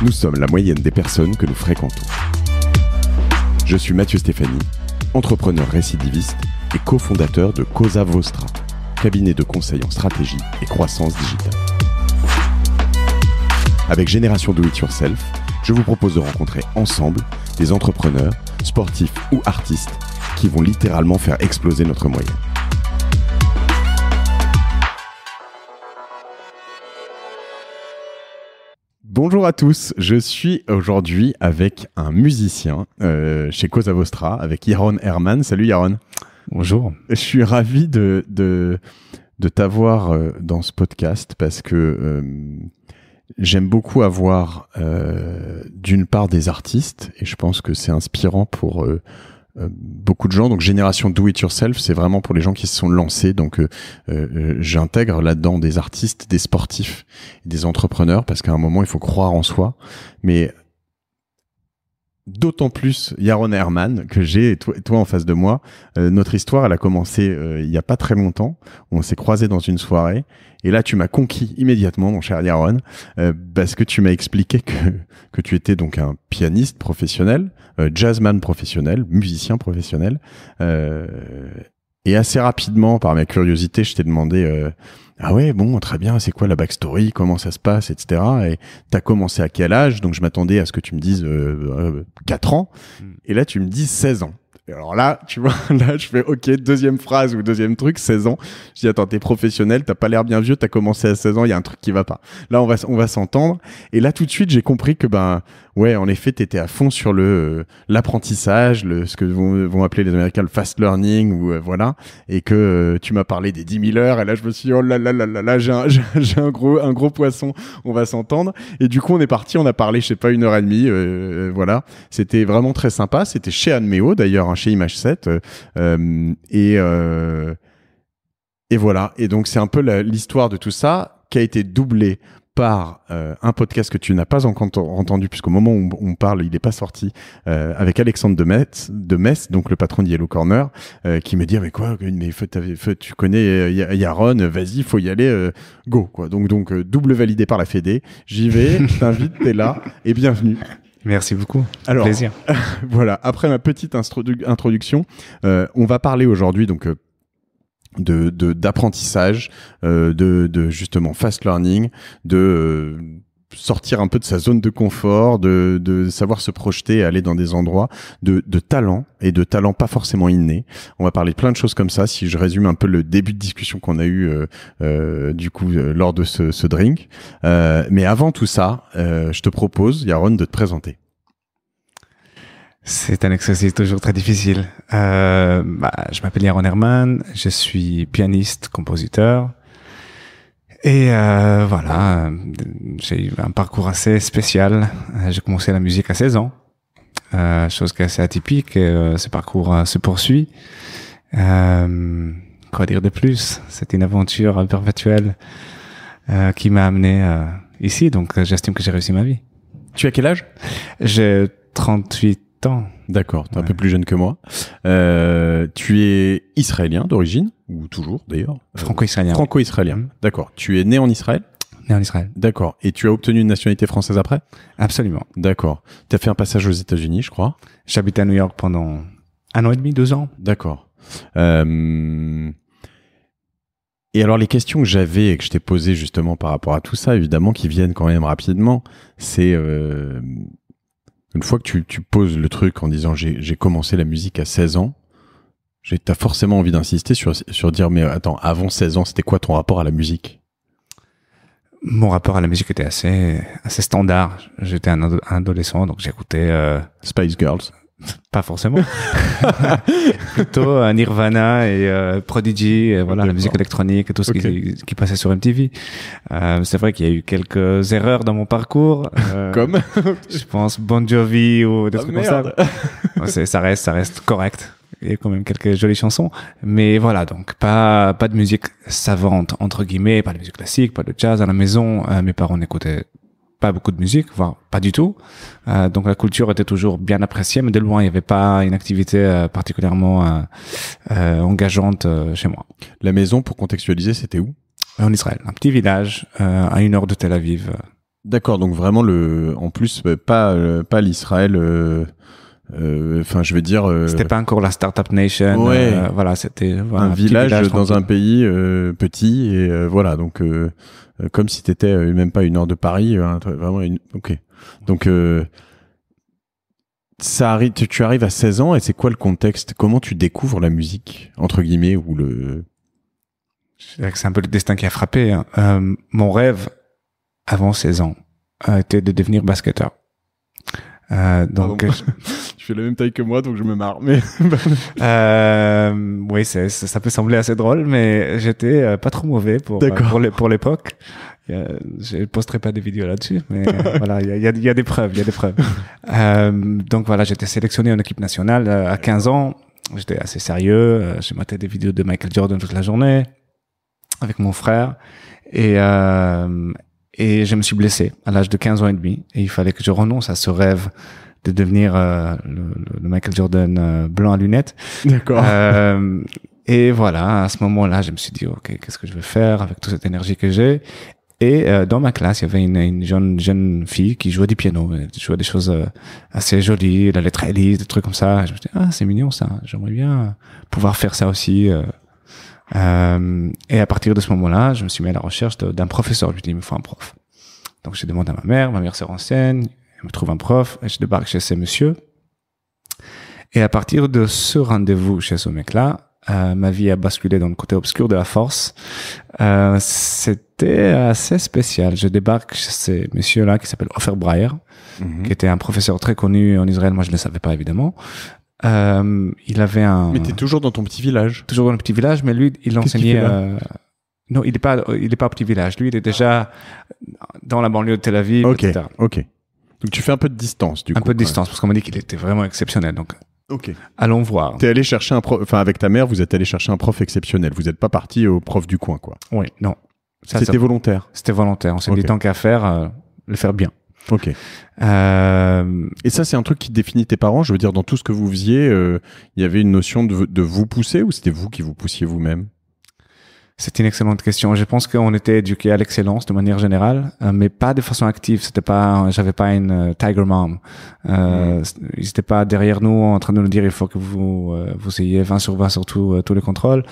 Nous sommes la moyenne des personnes que nous fréquentons. Je suis Mathieu Stéphanie, entrepreneur récidiviste et cofondateur de Cosa Vostra, cabinet de conseil en stratégie et croissance digitale. Avec Génération Do It Yourself, je vous propose de rencontrer ensemble des entrepreneurs, sportifs ou artistes qui vont littéralement faire exploser notre moyenne. Bonjour à tous, je suis aujourd'hui avec un musicien chez Cosa Vostra, avec Yaron Herman. Salut Yaron. Bonjour. Je suis ravi de t'avoir dans ce podcast parce que j'aime beaucoup avoir d'une part des artistes et je pense que c'est inspirant pour beaucoup de gens. Donc Génération Do It Yourself, c'est vraiment pour les gens qui se sont lancés. Donc j'intègre là-dedans des artistes, des sportifs, des entrepreneurs parce qu'à un moment il faut croire en soi. Mais d'autant plus Yaron Herman que j'ai toi en face de moi. Notre histoire, elle a commencé il y a pas très longtemps. On s'est croisés dans une soirée et là tu m'as conquis immédiatement, mon cher Yaron, parce que tu m'as expliqué que tu étais donc un pianiste professionnel, jazzman professionnel, musicien professionnel, et assez rapidement par ma curiosité, je t'ai demandé ah ouais, bon, très bien, c'est quoi la backstory, comment ça se passe, etc. Et t'as commencé à quel âge? Donc je m'attendais à ce que tu me dises 4 ans, et là tu me dis 16 ans. Et alors là, tu vois, là je fais ok, deuxième phrase ou deuxième truc, 16 ans. Je dis attends, t'es professionnel, t'as pas l'air bien vieux, t'as commencé à 16 ans, il y a un truc qui va pas. Là on va s'entendre. Et là tout de suite j'ai compris que ouais, en effet, t'étais à fond sur l'apprentissage, ce que vont appeler les Américains le fast learning, ou voilà, et que tu m'as parlé des 10 000 heures, et là je me suis dit, oh là là là là là, j'ai un gros poisson, on va s'entendre. Et du coup, on est parti, on a parlé, je sais pas, 1h30, voilà. C'était vraiment très sympa, c'était chez Admeo, d'ailleurs, hein, chez Image7, et voilà. Et donc, c'est un peu l'histoire de tout ça, qui a été doublée par un podcast que tu n'as pas encore entendu, puisqu'au moment où on parle, il n'est pas sorti, avec Alexandre de Metz, donc le patron de Yellow Corner, qui me dit mais quoi, tu connais Yaron, vas-y, faut y aller, go quoi. Donc double validé par la Fédé, j'y vais, je t'invite, t'es là et bienvenue. Merci beaucoup. Alors, plaisir. Voilà, après ma petite introduction, on va parler aujourd'hui donc d'apprentissage, de justement fast learning, de sortir un peu de sa zone de confort, de savoir se projeter, aller dans des endroits de talent, et de talent pas forcément inné. On va parler de plein de choses comme ça, si je résume un peu le début de discussion qu'on a eu lors de ce drink. Mais avant tout ça, je te propose, Yaron, de te présenter. C'est un exercice toujours très difficile. Je m'appelle Yaron Herman, je suis pianiste, compositeur. Et voilà, j'ai eu un parcours assez spécial. J'ai commencé la musique à 16 ans, chose qui est assez atypique. Et, ce parcours se poursuit. Quoi dire de plus? C'est une aventure perpétuelle qui m'a amené ici. Donc j'estime que j'ai réussi ma vie. Tu as quel âge? J'ai 38 ans. D'accord, t'es un peu plus jeune que moi. Tu es israélien d'origine, ou toujours d'ailleurs? Franco-israélien. Franco-israélien, d'accord. Tu es né en Israël? Né en Israël. D'accord. Et tu as obtenu une nationalité française après? Absolument. D'accord. Tu as fait un passage aux États-Unis, je crois? J'habitais à New York pendant 1 an et demi, 2 ans. D'accord. Et alors les questions que j'avais et que je t'ai posées justement par rapport à tout ça, évidemment, qui viennent quand même rapidement, c'est... Une fois que tu poses le truc en disant j'ai commencé la musique à 16 ans, t'as forcément envie d'insister sur dire mais attends, avant 16 ans, c'était quoi ton rapport à la musique? Mon rapport à la musique était assez standard. J'étais un adolescent, donc j'écoutais Spice Girls. Pas forcément. Plutôt Nirvana et Prodigy, et voilà, la musique électronique et tout ce qui passait sur MTV. C'est vrai qu'il y a eu quelques erreurs dans mon parcours. Comme je pense Bon Jovi ou des trucs comme ça. Ça reste correct. Il y a quand même quelques jolies chansons. Mais voilà, donc pas de musique savante, entre guillemets, pas de musique classique, pas de jazz à la maison. Mes parents n'écoutaient pas beaucoup de musique, voire pas du tout. Donc la culture était toujours bien appréciée, mais de loin, il n'y avait pas une activité particulièrement engageante chez moi. La maison, pour contextualiser, c'était où? En Israël, un petit village à 1 heure de Tel Aviv. D'accord, donc vraiment en plus pas l'Israël. Enfin, je veux dire. C'était pas encore la Startup Nation. Ouais. Voilà, c'était un village dans un pays petit et voilà. Donc comme si t'étais même pas 1 heure de Paris, vraiment. Ok. Donc ça arrive. Tu arrives à 16 ans et c'est quoi le contexte? Comment tu découvres la musique entre guillemets ou le? C'est un peu le destin qui a frappé. Hein. Mon rêve avant 16 ans était de devenir basketteur. Donc, tu fais la même taille que moi, donc je me marre. Mais oui, ça peut sembler assez drôle, mais j'étais pas trop mauvais pour l'époque. Je posterai pas des vidéos là-dessus, mais voilà, il y a des preuves, donc voilà, j'étais sélectionné en équipe nationale à 15 ans. J'étais assez sérieux. J'ai maté des vidéos de Michael Jordan toute la journée avec mon frère et je me suis blessé à l'âge de 15 ans et demi et il fallait que je renonce à ce rêve de devenir le Michael Jordan blanc à lunettes. D'accord. Et voilà, à ce moment-là, je me suis dit, ok, qu'est-ce que je vais faire avec toute cette énergie que j'ai? Et dans ma classe, il y avait une jeune fille qui jouait du piano, elle jouait des choses assez jolies, elle allait très lisse, des trucs comme ça. Je me suis dit, c'est mignon ça, j'aimerais bien pouvoir faire ça aussi. Et à partir de ce moment-là, je me suis mis à la recherche d'un professeur. Je me suis dit, il me faut un prof. Donc j'ai demandé à ma mère se renseigne, elle me trouve un prof, et je débarque chez ce monsieur. Et à partir de ce rendez-vous chez ce mec-là, ma vie a basculé dans le côté obscur de la force. C'était assez spécial. Je débarque chez ce monsieur-là qui s'appelle Ofer Breyer, qui était un professeur très connu en Israël. Moi, je ne le savais pas, évidemment. Il avait Mais t'es toujours dans ton petit village? Toujours dans le petit village, mais lui, il enseignait... Non, il est pas au petit village. Lui, il est déjà dans la banlieue de Tel Aviv, etc. Ok. Donc tu fais un peu de distance, du coup. Un peu de distance, parce qu'on m'a dit qu'il était vraiment exceptionnel. Donc, allons voir. T'es allé chercher un prof, enfin, avec ta mère, vous êtes allé chercher un prof exceptionnel. Vous n'êtes pas parti au prof du coin, quoi. Oui, non. C'était volontaire? C'était volontaire. On s'est dit, tant qu'à faire, le faire bien. Ok. Et ça, c'est un truc qui définit tes parents? Je veux dire, dans tout ce que vous faisiez, il y avait une notion de vous pousser ou c'était vous qui vous poussiez vous-même? C'est une excellente question. Je pense qu'on était éduqués à l'excellence de manière générale, mais pas de façon active. J'avais pas une Tiger Mom. Ils n'étaient pas derrière nous en train de nous dire il faut que vous ayez 20 sur 20 sur tous les contrôles.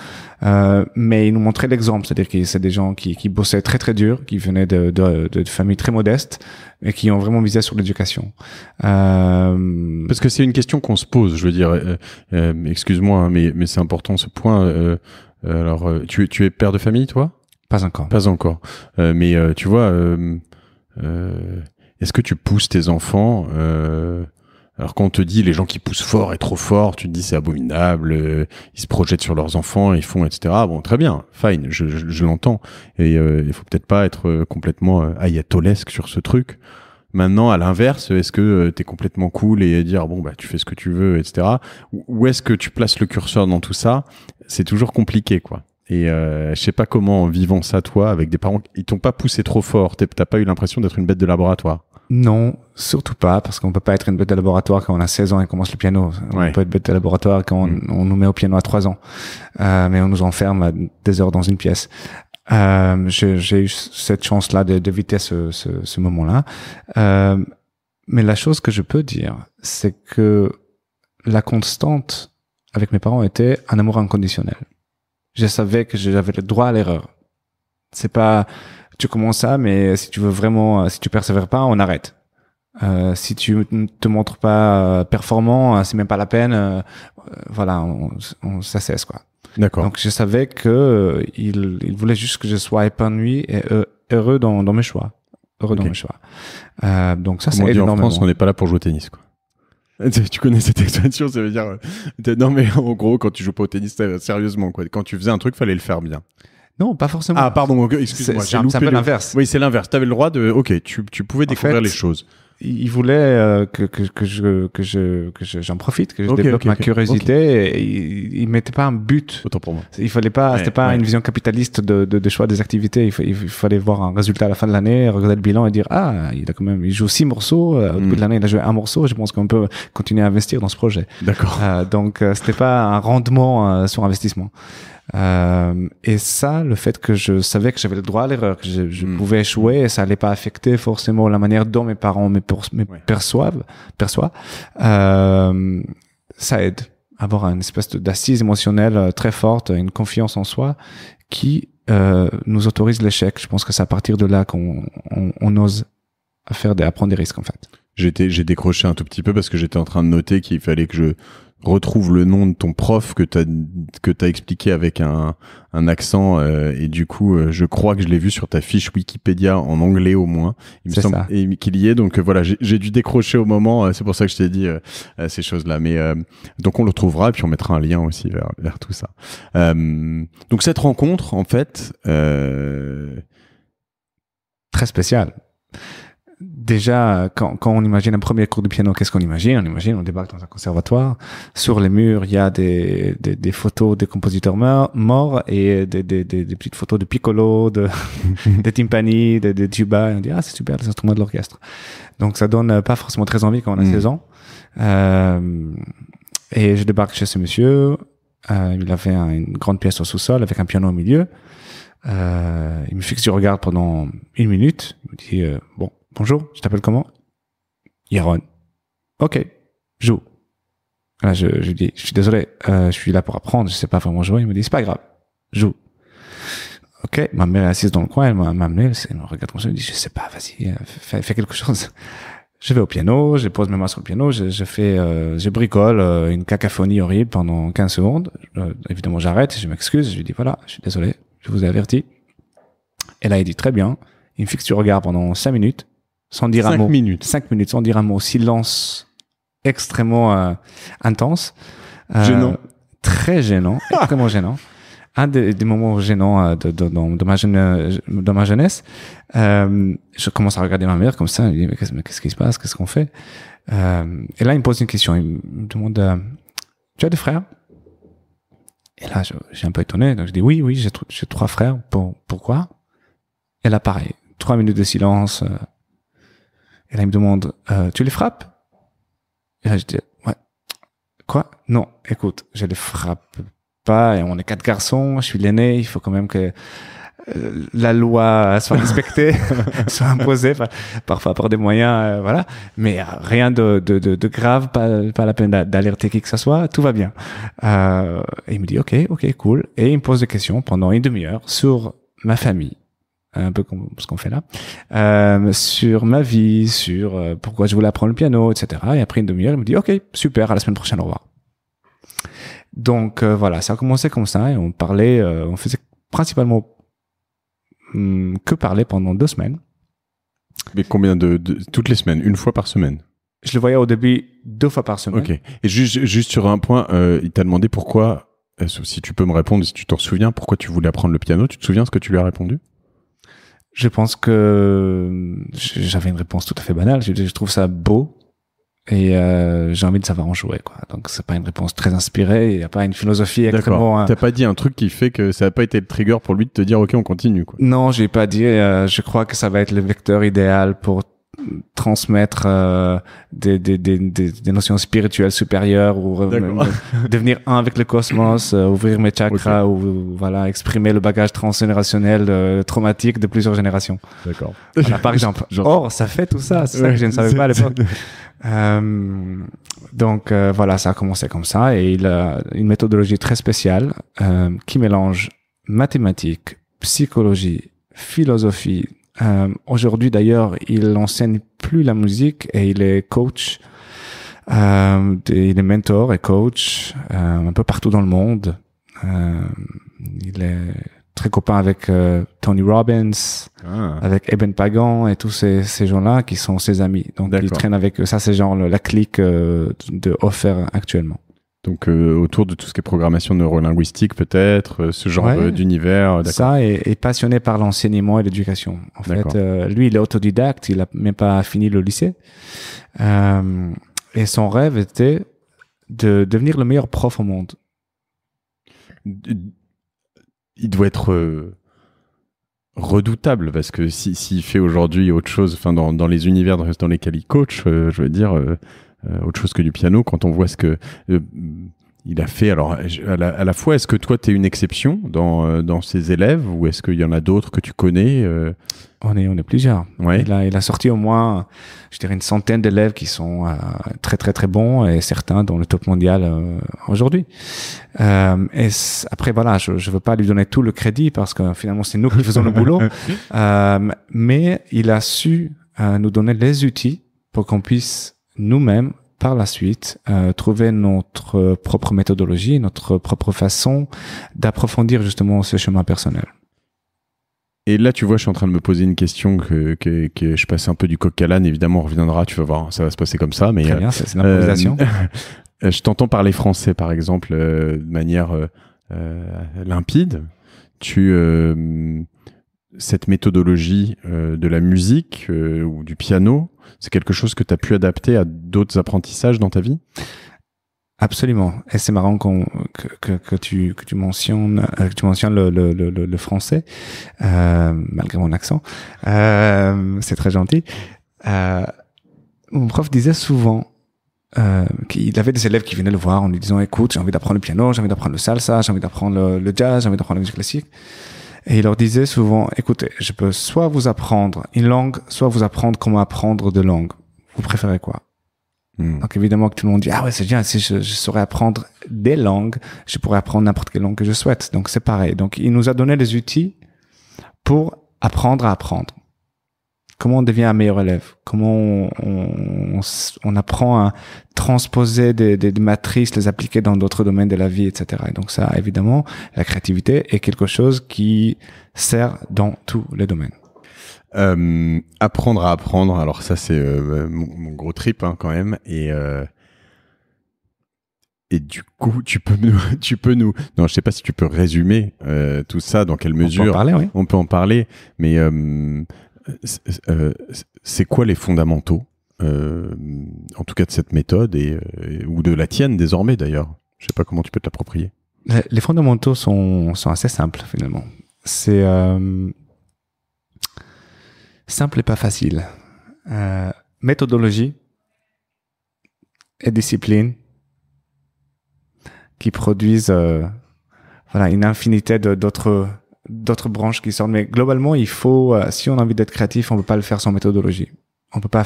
Mais ils nous montraient l'exemple, c'est-à-dire que c'est des gens qui bossaient très très dur, qui venaient de familles très modestes et qui ont vraiment misé sur l'éducation. Parce que c'est une question qu'on se pose. Je veux dire, excuse-moi, hein, mais c'est important ce point. Alors, tu es père de famille, toi? Pas encore. Pas encore. Mais tu vois, est-ce que tu pousses tes enfants alors quand on te dit les gens qui poussent fort et trop fort, tu te dis c'est abominable, ils se projettent sur leurs enfants, ils font, etc. Bon, très bien, fine, je l'entends. Et il faut peut-être pas être complètement ayatolesque sur ce truc. Maintenant, à l'inverse, est-ce que t'es complètement cool et dire bon bah tu fais ce que tu veux, etc. Ou est-ce que tu places le curseur dans tout ça? C'est toujours compliqué, quoi. Et je sais pas comment, en vivant ça, toi, avec des parents, ils t'ont pas poussé trop fort. T'as pas eu l'impression d'être une bête de laboratoire? Non, surtout pas, parce qu'on peut pas être une bête de laboratoire quand on a 16 ans et qu'on commence le piano. On peut être bête de laboratoire quand on nous met au piano à 3 ans, mais on nous enferme à des heures dans une pièce. J'ai eu cette chance-là d'éviter ce moment-là. Mais la chose que je peux dire, c'est que la constante avec mes parents était un amour inconditionnel. Je savais que j'avais le droit à l'erreur. C'est pas, tu commences ça, mais si tu veux vraiment, si tu persévères pas, on arrête. Si tu ne te montres pas performant, c'est même pas la peine. Voilà, ça cesse, quoi. D'accord. Donc je savais que il voulait juste que je sois épanoui et heureux dans mes choix. Dans mes choix. Donc ça, c'est énormément. En France, on n'est pas là pour jouer au tennis, quoi. Tu connais cette expression, ça veut dire non mais en gros quand tu joues pas au tennis sérieusement, quoi. Quand tu faisais un truc, fallait le faire bien. Non, pas forcément. Ah pardon, excuse-moi, c'est un peu l'inverse. Oui, c'est l'inverse. T'avais le droit de tu pouvais découvrir les choses. Il voulait que j'en profite, que je développe ma curiosité. Et il mettait pas un but. Autant pour moi. Il fallait pas, c'était pas une vision capitaliste de choix des activités. Il fallait voir un résultat à la fin de l'année, regarder le bilan et dire il joue 6 morceaux. Au bout de l'année, il a joué 1 morceau. Je pense qu'on peut continuer à investir dans ce projet. D'accord. Donc c'était pas un rendement sur investissement. Et ça, le fait que je savais que j'avais le droit à l'erreur, que je pouvais échouer, et ça allait pas affecter forcément la manière dont mes parents me perçoivent, ça aide à avoir une espèce d'assise émotionnelle très forte, une confiance en soi qui nous autorise l'échec. Je pense que c'est à partir de là qu'on ose à prendre des risques, en fait. J'ai décroché un tout petit peu parce que j'étais en train de noter qu'il fallait que je retrouve le nom de ton prof que t'as expliqué avec un accent et du coup je crois que je l'ai vu sur ta fiche Wikipédia en anglais au moins. Il me semble et qu'il y est, donc voilà, j'ai dû décrocher au moment, c'est pour ça que je t'ai dit ces choses-là, mais donc on le retrouvera et puis on mettra un lien aussi vers tout ça. Donc cette rencontre en fait très spéciale. Déjà, quand on imagine un premier cours de piano, qu'est-ce qu'on imagine? On débarque dans un conservatoire. Sur les murs, il y a des photos des compositeurs morts et des petites photos de piccolo, de timpani, de tuba. Et on dit, ah, c'est super, les instruments de l'orchestre. Donc, ça donne pas forcément très envie quand on a 16 ans. Et je débarque chez ce monsieur. Il avait une grande pièce au sous-sol avec un piano au milieu. Il me fixe du regard pendant 1 minute. Il me dit, bonjour, je t'appelle comment? Yaron. Ok, joue. Là, je dis, je suis désolé, je suis là pour apprendre, je sais pas vraiment jouer. Il me dit, c'est pas grave, joue. Ok, ma mère est assise dans le coin, elle m'a amené, elle me regarde comme ça, elle me dit, je sais pas, vas-y, fais quelque chose. Je vais au piano, je pose mes mains sur le piano, je bricole une cacophonie horrible pendant 15 secondes. Évidemment, j'arrête, je m'excuse, je lui dis, voilà, je suis désolé, je vous ai averti. Et là, il dit, très bien. Il me fixe du regard pendant 5 minutes. Sans dire un mot. 5 minutes sans dire un mot. Silence extrêmement intense. Gênant. Très gênant. Extrêmement gênant. Un des moments gênants de ma jeunesse. Je commence à regarder ma mère comme ça. Je me dis, mais qu'est-ce qui se passe? Qu'est-ce qu'on fait? Et là, il me pose une question. Il me demande, tu as des frères? Et là, j'ai un peu étonné. Donc, je dis, oui, j'ai 3 frères. Pourquoi? Et là, pareil. 3 minutes de silence. Et là, il me demande, tu les frappes? Et là, je dis, ouais. Quoi? Non, écoute, je les frappe pas. Et on est 4 garçons, je suis l'aîné, il faut quand même que la loi soit respectée, soit imposée, parfois par des moyens, voilà. Mais rien de grave, pas la peine d'alerter qui que ce soit, tout va bien. Et il me dit, ok, cool. Et il me pose des questions pendant 1 demi-heure sur ma famille. Un peu comme ce qu'on fait là, sur ma vie, sur pourquoi je voulais apprendre le piano, etc. Et après 1 demi-heure, il me dit, ok, super, à la semaine prochaine, au revoir. Donc voilà, ça a commencé comme ça et on parlait, on faisait principalement que parler pendant 2 semaines. Mais combien toutes les semaines, 1 fois par semaine? Je le voyais au début 2 fois par semaine. Ok. Et juste sur un point, il t'a demandé pourquoi, si tu peux me répondre, si tu t'en souviens, pourquoi tu voulais apprendre le piano. Tu te souviens ce que tu lui as répondu? Je pense que j'avais une réponse tout à fait banale. Je trouve ça beau et j'ai envie de savoir en jouer, quoi. Donc c'est pas une réponse très inspirée. Il n'y a pas une philosophie extrêmement. T'as pas dit un truc qui fait que ça n'a pas été le trigger pour lui de te dire ok, on continue, quoi. Non, j'ai pas dit. Je crois que ça va être le vecteur idéal pour transmettre des notions spirituelles supérieures ou devenir un avec le cosmos, ouvrir mes chakras ou voilà, exprimer le bagage transgénérationnel traumatique de plusieurs générations. D'accord. Voilà, par exemple. Or, ça fait tout ça. C'est ça que je ne savais pas à l'époque. Donc voilà, ça a commencé comme ça et il a une méthodologie très spéciale qui mélange mathématiques, psychologie, philosophie. Aujourd'hui d'ailleurs, il n'enseigne plus la musique et il est coach, il est mentor et coach un peu partout dans le monde. Il est très copain avec Tony Robbins, avec Eben Pagan et tous ces gens-là qui sont ses amis. Donc il traîne avec eux. Ça, c'est genre la clique de Offer actuellement. Donc autour de tout ce qui est programmation neurolinguistique peut-être, ce genre d'univers. Ça est passionné par l'enseignement et l'éducation. En fait, lui, il est autodidacte, il n'a même pas fini le lycée. Et son rêve était de devenir le meilleur prof au monde. Il doit être redoutable parce que s'il fait aujourd'hui autre chose, enfin dans les univers dans lesquels il coach, je veux dire autre chose que du piano, quand on voit ce que il a fait, alors à la fois, est-ce que toi tu es une exception dans ces élèves ou est-ce qu'il y en a d'autres que tu connais On est plusieurs. Ouais. Il a sorti au moins, je dirais, une centaine d'élèves qui sont très très très bons et certains dans le top mondial aujourd'hui. Après voilà, je veux pas lui donner tout le crédit parce que finalement c'est nous qui faisons le boulot, mais il a su nous donner les outils pour qu'on puisse nous-mêmes par la suite trouver notre propre méthodologie, notre propre façon d'approfondir justement ce chemin personnel. Et là, tu vois, je suis en train de me poser une question que je passe un peu du coq à l'âne. Évidemment, on reviendra, tu vas voir, ça va se passer comme ça. Mais, très bien, c'est l'improvisation. Je t'entends parler français, par exemple, de manière limpide. Cette méthodologie de la musique ou du piano, c'est quelque chose que tu as pu adapter à d'autres apprentissages dans ta vie ? Absolument. Et c'est marrant que tu mentionnes le français, malgré mon accent. C'est très gentil. Mon prof disait souvent qu'il avait des élèves qui venaient le voir en lui disant, écoute, j'ai envie d'apprendre le piano, j'ai envie d'apprendre le salsa, j'ai envie d'apprendre le jazz, j'ai envie d'apprendre la musique classique. Et il leur disait souvent, écoutez, je peux soit vous apprendre une langue, soit vous apprendre comment apprendre deux langues. Vous préférez quoi? Donc évidemment que tout le monde dit, ah ouais, c'est bien, si je saurais apprendre des langues, je pourrais apprendre n'importe quelle langue que je souhaite. Donc c'est pareil. Donc il nous a donné des outils pour apprendre à apprendre. Comment on devient un meilleur élève? Comment on apprend à transposer des matrices, les appliquer dans d'autres domaines de la vie, etc. Et donc ça, évidemment, la créativité est quelque chose qui sert dans tous les domaines. Apprendre à apprendre, alors ça c'est mon gros trip quand même, et du coup tu peux nous non, je sais pas si tu peux résumer tout ça, dans quelle mesure on peut en parler, oui. On peut en parler, mais c'est quoi les fondamentaux en tout cas de cette méthode ou de la tienne désormais d'ailleurs, je sais pas comment tu peux te l'approprier. Les fondamentaux sont assez simples finalement. C'est simple et pas facile. Méthodologie et discipline qui produisent une infinité d'autres branches qui sortent. Mais globalement, il faut, si on a envie d'être créatif, on peut pas le faire sans méthodologie. On peut pas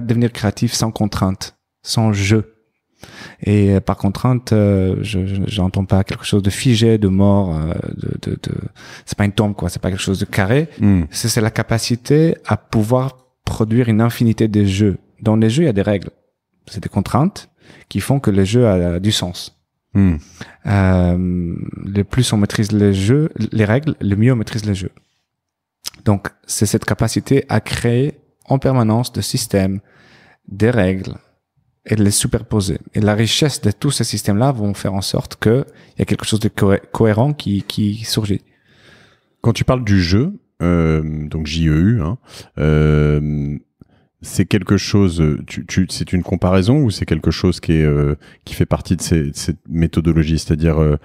devenir créatif sans contrainte, sans jeu. Et par contrainte, j'entends pas quelque chose de figé, de mort, c'est pas une tombe, quoi. C'est pas quelque chose de carré. C'est la capacité à pouvoir produire une infinité de jeux. Dans les jeux, il y a des règles. C'est des contraintes qui font que le jeu a du sens. Le plus on maîtrise les règles, le mieux on maîtrise les jeux. Donc, c'est cette capacité à créer en permanence des systèmes, des règles, et de les superposer. Et la richesse de tous ces systèmes-là vont faire en sorte qu'il y a quelque chose de cohérent qui surgit. Quand tu parles du jeu, donc JEU, c'est quelque chose, c'est une comparaison ou c'est quelque chose qui fait partie de cette méthodologie, c'est-à-dire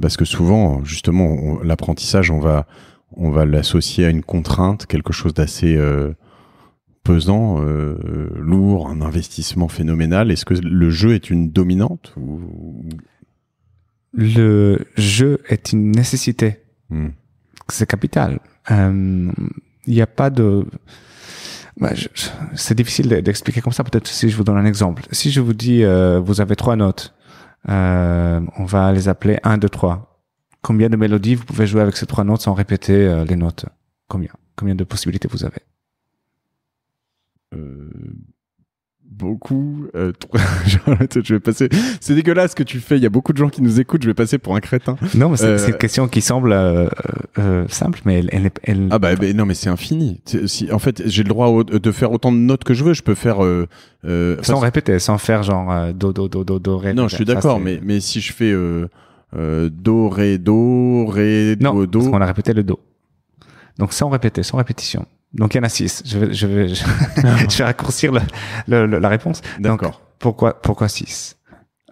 parce que souvent, justement, l'apprentissage, on va l'associer à une contrainte, quelque chose d'assez pesant, lourd, un investissement phénoménal. Est-ce que le jeu est une dominante ou... Le jeu est une nécessité. C'est capital. Il n'y a pas de... c'est difficile d'expliquer comme ça. Peut-être si je vous donne un exemple. Si je vous dis, vous avez 3 notes, on va les appeler 1, 2, 3. Combien de mélodies vous pouvez jouer avec ces 3 notes sans répéter les notes? Combien de possibilités vous avez? Beaucoup. Je vais passer. C'est dégueulasse ce que tu fais. Il y a beaucoup de gens qui nous écoutent. Je vais passer pour un crétin. Non, mais c'est une question qui semble simple, mais elle... Ah non, mais c'est infini. En fait, j'ai le droit de faire autant de notes que je veux. Je peux faire sans répéter, sans faire genre do ré. Non, je suis d'accord, mais si je fais do ré do non, do. Parce qu'on a répété le do. Donc sans répéter, sans répétition. Donc il y en a 6. Je vais raccourcir la réponse. D'accord. Donc, pourquoi 6?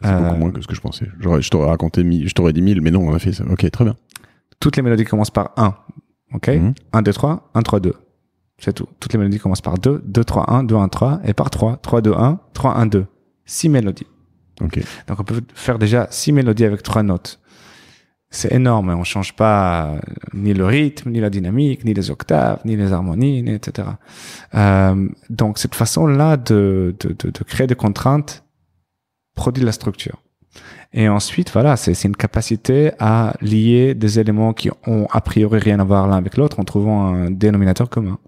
C'est beaucoup moins que ce que je pensais. Je t'aurais raconté, je t'aurais dit 1000, mais non, on a fait ça. Ok, très bien. Toutes les mélodies commencent par 1. Ok. 1, 2, 3, 1, 3, 2. C'est tout. Toutes les mélodies commencent par 2, 2, 3, 1, 2, 1, 3, et par 3, 3, 2, 1, 3, 1, 2. 6 mélodies. Okay. Donc on peut faire déjà 6 mélodies avec 3 notes. C'est énorme, on change pas ni le rythme, ni la dynamique, ni les octaves, ni les harmonies, etc. Donc cette façon-là de créer des contraintes produit la structure. Et ensuite, voilà, c'est une capacité à lier des éléments qui ont a priori rien à voir l'un avec l'autre en trouvant un dénominateur commun.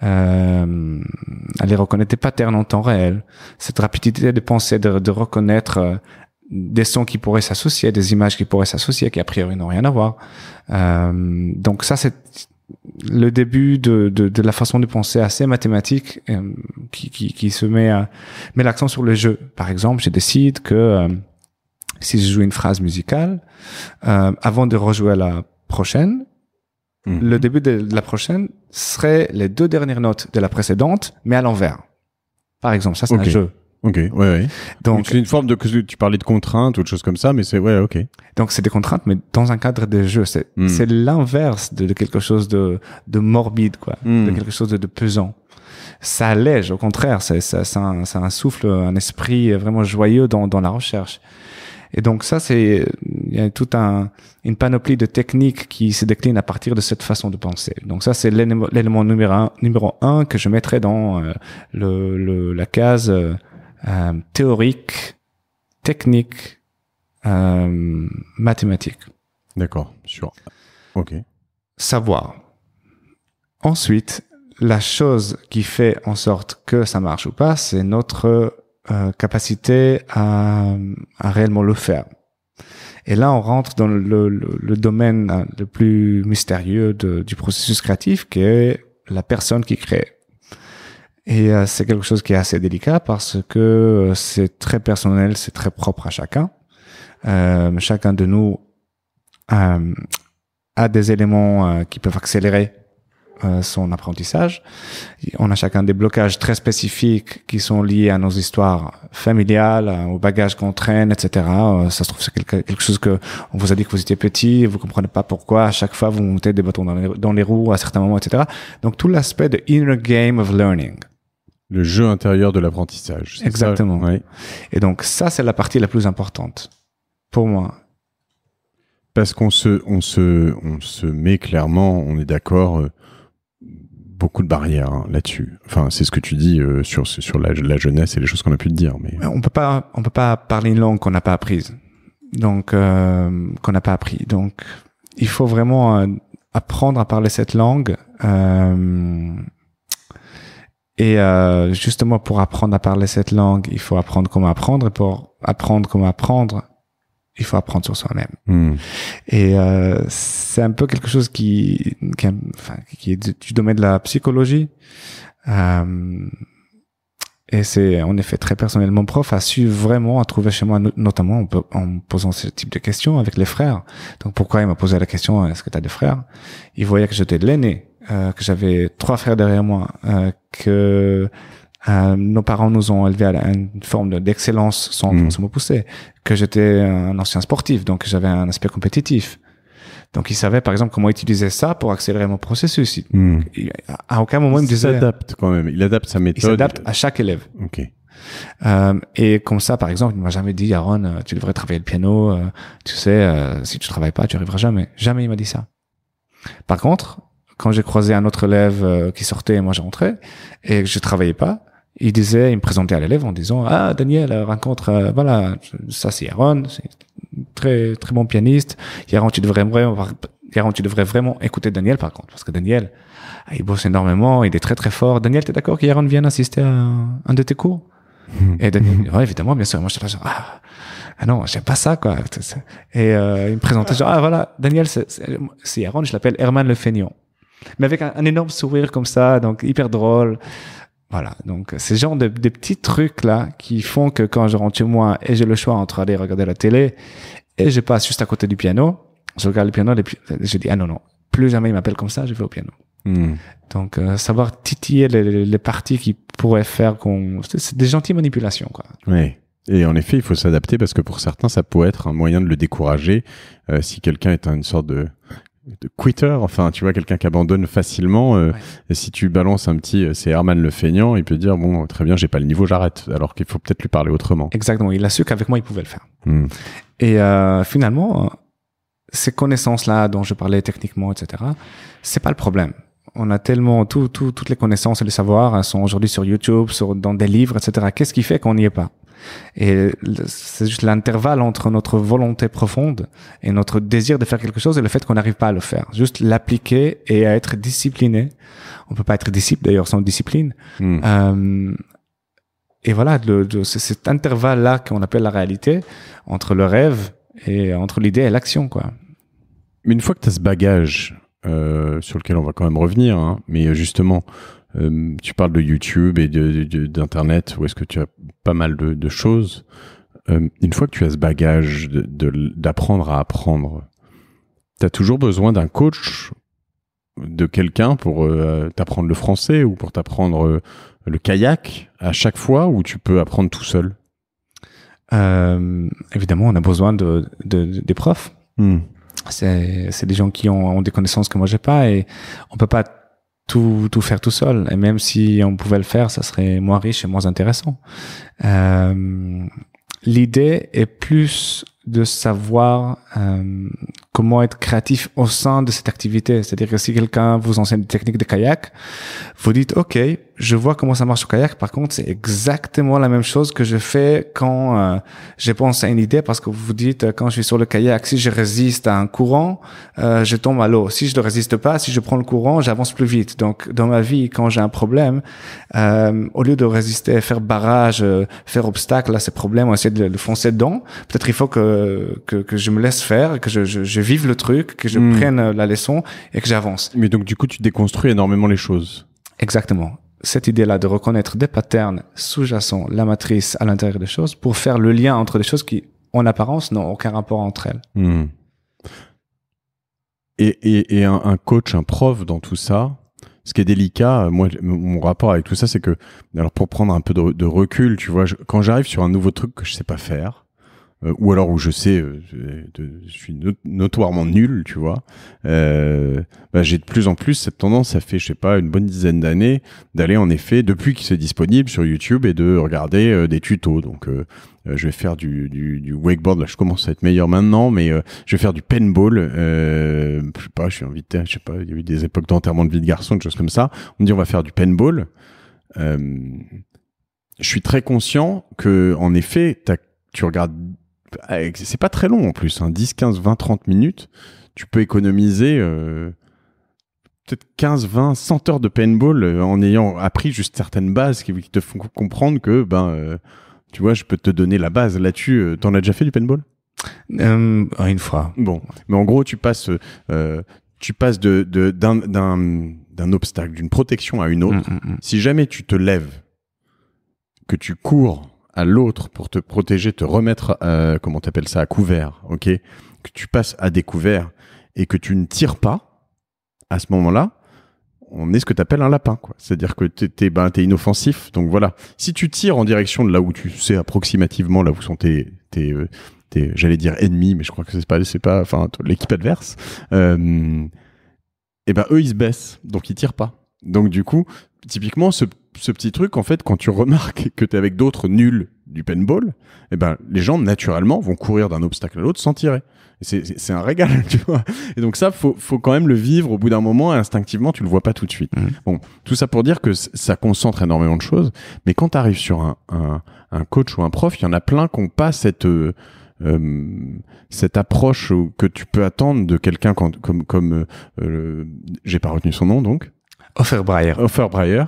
À les reconnaître des patterns en temps réel. Cette rapidité de penser, de reconnaître des sons qui pourraient s'associer, des images qui pourraient s'associer, qui a priori n'ont rien à voir. Donc ça, c'est le début de la façon de penser assez mathématique qui se met l'accent sur le jeu. Par exemple, je décide que si je joue une phrase musicale, avant de rejouer à la prochaine, le début de la prochaine serait les 2 dernières notes de la précédente, mais à l'envers. Par exemple, ça c'est un jeu. Ok, ouais. Donc c'est une forme de, tu parlais de contraintes ou de choses comme ça, mais c'est, ouais, ok. Donc c'est des contraintes, mais dans un cadre de jeu. C'est l'inverse de quelque chose de morbide, quoi. De quelque chose de pesant. Ça allège, au contraire, ça un souffle, un esprit vraiment joyeux dans la recherche. Et donc ça, il y a toute une panoplie de techniques qui se déclinent à partir de cette façon de penser. Donc ça, c'est l'élément numéro un que je mettrais dans la case théorique, technique, mathématique. D'accord, sûr. Ok. Savoir. Ensuite, la chose qui fait en sorte que ça marche ou pas, c'est notre capacité à réellement le faire. Et là, on rentre dans le domaine le plus mystérieux du processus créatif, qui est la personne qui crée. Et c'est quelque chose qui est assez délicat parce que c'est très personnel, c'est très propre à chacun. Chacun de nous a des éléments qui peuvent accélérer son apprentissage. On a chacun des blocages très spécifiques qui sont liés à nos histoires familiales, au bagage qu'on traîne, etc. Ça se trouve, c'est quelque chose que on vous a dit que vous étiez petit, vous comprenez pas pourquoi à chaque fois vous mettez des bâtons dans les roues à certains moments, etc. Donc tout l'aspect de inner game of learning. Le jeu intérieur de l'apprentissage. Exactement. Ça, ouais. Et donc ça, c'est la partie la plus importante pour moi. Parce qu'on se met clairement, on est d'accord, beaucoup de barrières là-dessus. Enfin, c'est ce que tu dis sur la jeunesse et les choses qu'on a pu te dire. Mais on peut pas parler une langue qu'on n'a pas apprise, donc qu'on n'a pas appris. Donc, il faut vraiment apprendre à parler cette langue. Et justement, pour apprendre à parler cette langue, il faut apprendre comment apprendre. Et pour apprendre comment apprendre, il faut apprendre sur soi-même. Et c'est un peu quelque chose qui est du domaine de la psychologie. Et c'est en effet très personnel. Mon prof a su vraiment trouver chez moi, notamment en me posant ce type de questions avec les frères. Donc pourquoi il m'a posé la question, est-ce que tu as des frères? Il voyait que j'étais l'aîné. Que j'avais 3 frères derrière moi, que nos parents nous ont élevés à une forme d'excellence sans me pousser, que j'étais un ancien sportif, donc j'avais un aspect compétitif. Donc il savait par exemple comment utiliser ça pour accélérer mon processus. À aucun moment il me disait... Il s'adapte quand même, il adapte sa méthode. Il s'adapte à chaque élève. Ok. Et comme ça, par exemple, il m'a jamais dit, Aaron, tu devrais travailler le piano, tu sais, si tu travailles pas, tu arriveras jamais. Jamais il m'a dit ça. Par contre, quand j'ai croisé un autre élève qui sortait et moi je rentrais et que je travaillais pas, il me présentait à l'élève en disant, ah, Daniel, rencontre, voilà, ça c'est Aaron, c'est très, très bon pianiste. Aaron, tu devrais vraiment écouter Daniel par contre, parce que Daniel, il bosse énormément, il est très très fort. Daniel, t'es d'accord qu'Aaron vienne assister à un de tes cours? Et Daniel, ouais, évidemment, bien sûr. Moi, je suis là, genre, ah non, j'aime pas ça, quoi. Et il me présentait genre, ah voilà, Daniel, c'est Aaron, je l'appelle Herman le Feignant. Mais avec un énorme sourire comme ça, donc hyper drôle. Voilà, donc c'est genre des petits trucs là qui font que quand je rentre chez moi et j'ai le choix entre aller regarder la télé et je passe juste à côté du piano, je regarde le piano et je dis, ah non, plus jamais il m'appelle comme ça, je vais au piano. Donc savoir titiller les parties qui pourraient faire c'est des gentilles manipulations, quoi. Oui. Et en effet, il faut s'adapter parce que pour certains, ça peut être un moyen de le décourager si quelqu'un est une sorte de quitter, enfin, tu vois, quelqu'un qui abandonne facilement. Et si tu balances un petit, c'est Herman le feignant, il peut dire, bon, très bien, j'ai pas le niveau, j'arrête. Alors qu'il faut peut-être lui parler autrement. Exactement. Il a su qu'avec moi, il pouvait le faire. Et finalement, ces connaissances-là dont je parlais techniquement, etc., c'est pas le problème. On a tellement toutes les connaissances et les savoirs hein, sont aujourd'hui sur YouTube, dans des livres, etc. Qu'est-ce qui fait qu'on n'y est pas? Et c'est juste l'intervalle entre notre volonté profonde et notre désir de faire quelque chose et le fait qu'on n'arrive pas à le faire. Juste l'appliquer et à être discipliné. On peut pas être disciple d'ailleurs sans discipline. Et voilà, c'est cet intervalle-là qu'on appelle la réalité entre le rêve et entre l'idée et l'action, quoi. Mais une fois que tu as ce bagage sur lequel on va quand même revenir, hein, mais justement, tu parles de YouTube et d'Internet, où est-ce que tu as pas mal de choses. Une fois que tu as ce bagage d'apprendre à apprendre, tu as toujours besoin d'un coach, de quelqu'un pour t'apprendre le français ou pour t'apprendre le kayak à chaque fois, ou tu peux apprendre tout seul? Évidemment, on a besoin des profs. C'est des gens qui ont des connaissances que moi j'ai pas et on peut pas tout faire tout seul. Et même si on pouvait le faire, ça serait moins riche et moins intéressant. L'idée est plus de savoir comment être créatif au sein de cette activité. C'est-à-dire que si quelqu'un vous enseigne des techniques de kayak, vous dites, OK, je vois comment ça marche au kayak. Par contre, c'est exactement la même chose que je fais quand je pense à une idée, parce que vous vous dites, quand je suis sur le kayak, si je résiste à un courant, je tombe à l'eau. Si je ne résiste pas, si je prends le courant, j'avance plus vite. Donc, dans ma vie, quand j'ai un problème, au lieu de résister, faire barrage, faire obstacle à ces problèmes, essayer de le foncer dedans, peut-être il faut que je me laisse faire, que je vive le truc, que je prenne la leçon et que j'avance. Mais donc, du coup, tu déconstruis énormément les choses. Exactement. Cette idée-là de reconnaître des patterns sous-jacents, la matrice à l'intérieur des choses, pour faire le lien entre des choses qui, en apparence, n'ont aucun rapport entre elles. Et un coach, un prof dans tout ça, ce qui est délicat, moi, mon rapport avec tout ça, c'est que, alors pour prendre un peu de recul, tu vois, quand j'arrive sur un nouveau truc que je sais pas faire, ou alors où je sais, je suis notoirement nul, tu vois, j'ai de plus en plus cette tendance, ça fait, je sais pas, une bonne dizaine d'années, d'aller en effet, depuis que c'est disponible sur YouTube, et de regarder des tutos. Donc, je vais faire du wakeboard, là je commence à être meilleur maintenant, mais je vais faire du paintball, je sais pas, je suis invité, je sais pas, il y a eu des époques d'enterrement de vie de garçon, des choses comme ça, on me dit on va faire du paintball. Je suis très conscient que, en effet, tu regardes, c'est pas très long en plus, hein, 10, 15, 20, 30 minutes, tu peux économiser peut-être 15, 20, 100 heures de paintball en ayant appris juste certaines bases qui te font comprendre que, tu vois, je peux te donner la base là-dessus. T'en as déjà fait du paintball? Une fois. Bon, mais en gros, tu passes d'un obstacle, d'une protection à une autre. Si jamais tu te lèves, que tu cours à l'autre pour te protéger, te remettre, comment t'appelles ça, à couvert, ok, que tu passes à découvert et que tu ne tires pas, à ce moment-là, on est ce que t'appelles un lapin, quoi. C'est-à-dire que t'es inoffensif. Donc voilà. Si tu tires en direction de là où tu sais approximativement là où sont tes j'allais dire ennemis, mais je crois que c'est pas, enfin, l'équipe adverse, eux, ils se baissent. Donc ils tirent pas. Donc du coup, typiquement, ce petit truc, en fait, quand tu remarques que t'es avec d'autres nuls du paintball, les gens, naturellement, vont courir d'un obstacle à l'autre sans tirer. C'est un régal, tu vois. Et donc ça, faut quand même le vivre au bout d'un moment, et instinctivement, tu le vois pas tout de suite. Bon, tout ça pour dire que ça concentre énormément de choses, mais quand tu arrives sur un coach ou un prof, il y en a plein qui n'ont pas cette approche que tu peux attendre de quelqu'un comme j'ai pas retenu son nom, donc Ofer Breyer,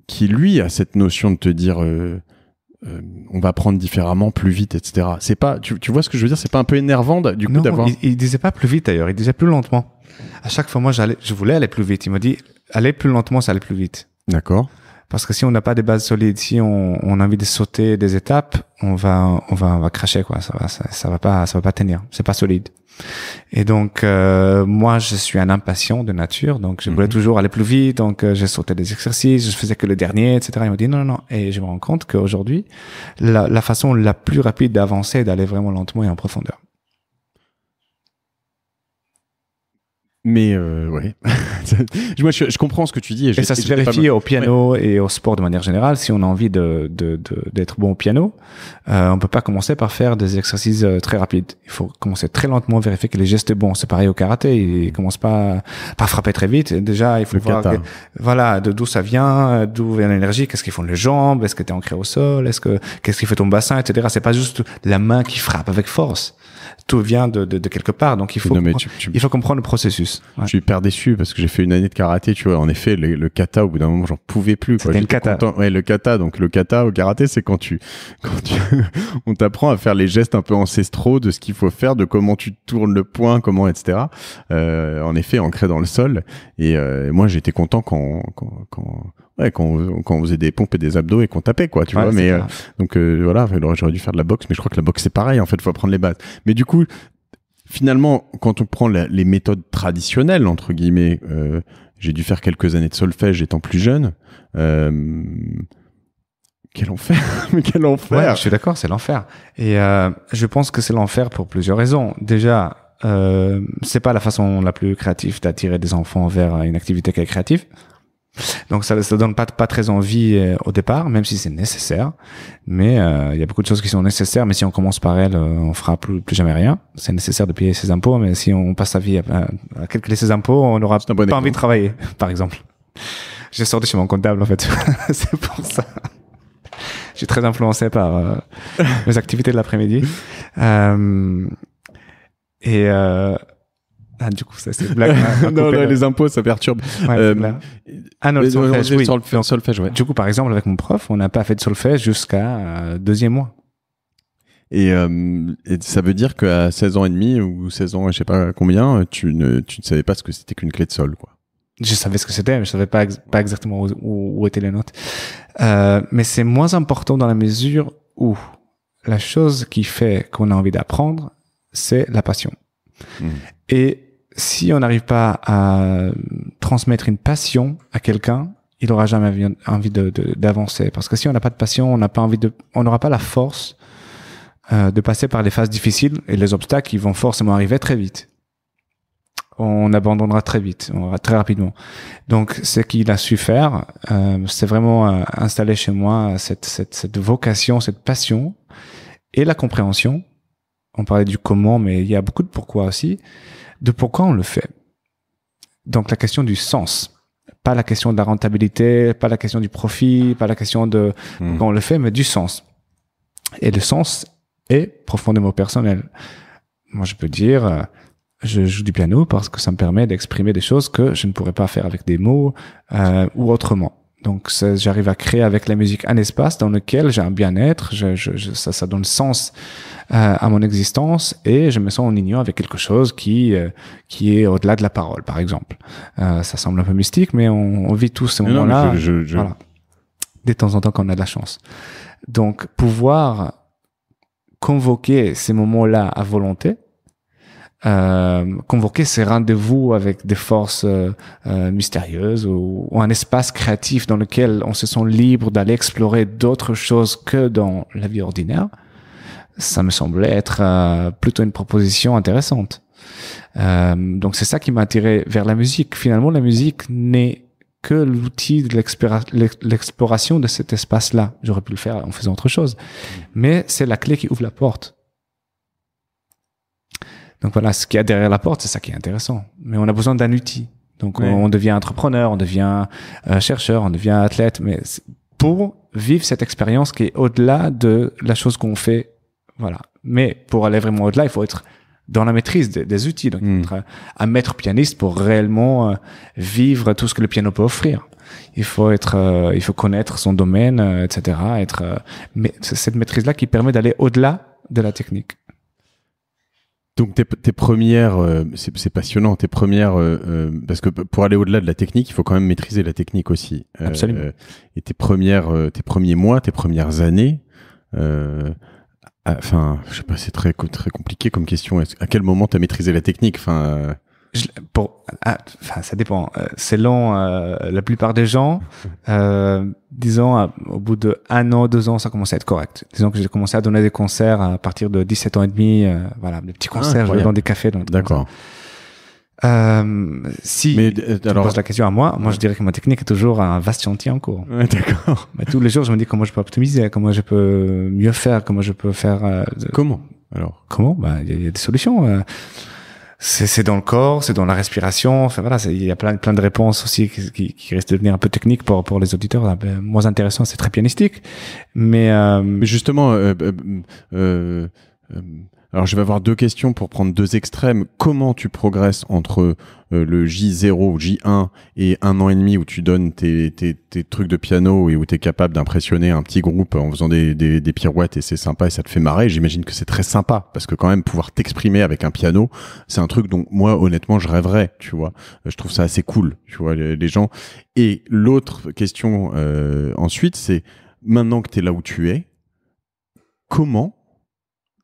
qui lui a cette notion de te dire on va apprendre différemment, plus vite, etc. C'est pas, tu vois ce que je veux dire, c'est pas un peu énervant du coup d'avoir. Il disait pas plus vite d'ailleurs, il disait plus lentement. À chaque fois, moi, je voulais aller plus vite. Il m'a dit, aller plus lentement, ça allait plus vite. D'accord. Parce que si on n'a pas des bases solides, si on a envie de sauter des étapes, on va cracher, quoi. Ça va pas tenir. C'est pas solide. Et donc, moi, je suis un impatient de nature, donc je voulais toujours aller plus vite, donc j'ai sauté des exercices, je faisais que le dernier, etc. Il m'a dit non. Et je me rends compte qu'aujourd'hui, la façon la plus rapide d'avancer est d'aller vraiment lentement et en profondeur. Mais ouais, moi je comprends ce que tu dis. Et ça se vérifie au piano et au sport de manière générale. Si on a envie d'être bon au piano, on peut pas commencer par faire des exercices très rapides. Il faut commencer très lentement, vérifier que les gestes sont bons. C'est pareil au karaté. Il commence pas par frapper très vite. Déjà, il faut voir voilà, d'où ça vient, d'où vient l'énergie, qu'est-ce qu'ils font les jambes, est-ce que tu es ancré au sol, qu'est-ce qui fait ton bassin, etc. C'est pas juste la main qui frappe avec force. Tout vient de quelque part, donc il faut comprendre le processus. Ouais. Je suis hyper déçu parce que j'ai fait une année de karaté, tu vois. En effet, le kata, au bout d'un moment, j'en pouvais plus. C'était le kata. Ouais, le kata. Donc le kata au karaté, c'est quand on t'apprend à faire les gestes un peu ancestraux de ce qu'il faut faire, de comment tu tournes le poing, comment, etc. En effet, ancré dans le sol. Et moi, j'étais content quand on faisait des pompes et des abdos et qu'on tapait, quoi, tu vois. Mais donc voilà, j'aurais dû faire de la boxe, mais je crois que la boxe c'est pareil. En fait, faut apprendre les bases. Mais du coup, finalement, quand on prend les méthodes traditionnelles entre guillemets, j'ai dû faire quelques années de solfège étant plus jeune. Quel enfer! Mais quel enfer! Ouais, je suis d'accord, c'est l'enfer. Et je pense que c'est l'enfer pour plusieurs raisons. Déjà, c'est pas la façon la plus créative d'attirer des enfants vers une activité qui est créative. Donc ça donne pas très envie au départ, même si c'est nécessaire. Mais il y a beaucoup de choses qui sont nécessaires, mais si on commence par elles, on fera plus jamais rien. C'est nécessaire de payer ses impôts, mais si on passe sa vie à calculer ses impôts, on n'aura pas envie de travailler, par exemple. J'ai sorti chez mon comptable, en fait. C'est pour ça. Je suis très influencé par mes activités de l'après-midi. Du coup, ça c'est blague. Non, les impôts, ça perturbe. Ouais, non, le solfège, oui. Solfège, ouais. Du coup, par exemple, avec mon prof, on n'a pas fait de solfège jusqu'à deuxième mois. Et ça veut dire qu'à 16 ans et demi ou 16 ans, je sais pas combien, tu ne savais pas ce que c'était qu'une clé de sol, quoi. Je savais ce que c'était, mais je savais pas exactement où étaient les notes. Mais c'est moins important dans la mesure où la chose qui fait qu'on a envie d'apprendre, c'est la passion. Et si on n'arrive pas à transmettre une passion à quelqu'un, il n'aura jamais envie d'avancer. Parce que si on n'a pas de passion, on n'aura pas la force de passer par les phases difficiles et les obstacles qui vont forcément arriver très vite. On abandonnera très vite, très rapidement. Donc, ce qu'il a su faire, c'est vraiment installer chez moi cette vocation, cette passion et la compréhension. On parlait du comment, mais il y a beaucoup de pourquoi aussi, de pourquoi on le fait. Donc, la question du sens. Pas la question de la rentabilité, pas la question du profit, pas la question de pourquoi on le fait, mais du sens. Et le sens est profondément personnel. Moi, je peux dire, je joue du piano parce que ça me permet d'exprimer des choses que je ne pourrais pas faire avec des mots ou autrement. Donc, j'arrive à créer avec la musique un espace dans lequel j'ai un bien-être, ça donne sens à mon existence et je me sens en union avec quelque chose qui est au-delà de la parole, par exemple. Ça semble un peu mystique, mais on vit tous ces moments-là. Voilà. De temps en temps, quand on a de la chance. Donc, pouvoir convoquer ces moments-là à volonté, convoquer ces rendez-vous avec des forces mystérieuses ou un espace créatif dans lequel on se sent libre d'aller explorer d'autres choses que dans la vie ordinaire, ça me semblait être plutôt une proposition intéressante. Donc c'est ça qui m'a attiré vers la musique. Finalement, la musique n'est que l'outil de l'exploration de cet espace-là. J'aurais pu le faire en faisant autre chose. Mais c'est la clé qui ouvre la porte. Donc voilà, ce qu'il y a derrière la porte, c'est ça qui est intéressant. Mais on a besoin d'un outil. Donc on devient entrepreneur, on devient chercheur, on devient athlète, mais pour vivre cette expérience qui est au-delà de la chose qu'on fait. Voilà. Mais pour aller vraiment au-delà, il faut être dans la maîtrise des outils. Donc, être un maître pianiste pour réellement vivre tout ce que le piano peut offrir. Il faut connaître son domaine, etc. Mais c'est cette maîtrise-là qui permet d'aller au-delà de la technique. Donc tes premières, c'est passionnant, tes premières, parce que pour aller au-delà de la technique, il faut quand même maîtriser la technique aussi. Absolument. Et tes premiers mois, tes premières années, enfin, je sais pas, c'est très compliqué comme question. À quel moment t'as maîtrisé la technique? Enfin, ça dépend. Selon la plupart des gens, disons, au bout de 1 an, 2 ans, ça commence à être correct. Disons que j'ai commencé à donner des concerts à partir de 17 ans et demi, voilà, des petits concerts, je vais dans des cafés. D'accord. Si tu poses la question à moi, je dirais que ma technique est toujours un vaste chantier en cours. Ouais, d'accord. Mais tous les jours, je me dis comment je peux optimiser, comment je peux mieux faire, comment je peux faire. Comment alors? Comment? Il y a des solutions. C'est dans le corps, c'est dans la respiration. Enfin voilà, il y a plein de réponses aussi qui risquent de devenir un peu techniques pour les auditeurs, un peu moins intéressant. C'est très pianistique, mais justement. Alors, je vais avoir deux questions pour prendre deux extrêmes. Comment tu progresses entre le J0 ou J1 et 1 an et demi où tu donnes tes trucs de piano et où tu es capable d'impressionner un petit groupe en faisant des pirouettes et c'est sympa et ça te fait marrer. J'imagine que c'est très sympa parce que quand même pouvoir t'exprimer avec un piano, c'est un truc dont moi, honnêtement, je rêverais, tu vois. Je trouve ça assez cool, tu vois, les gens. Et l'autre question ensuite, c'est maintenant que tu es là où tu es, comment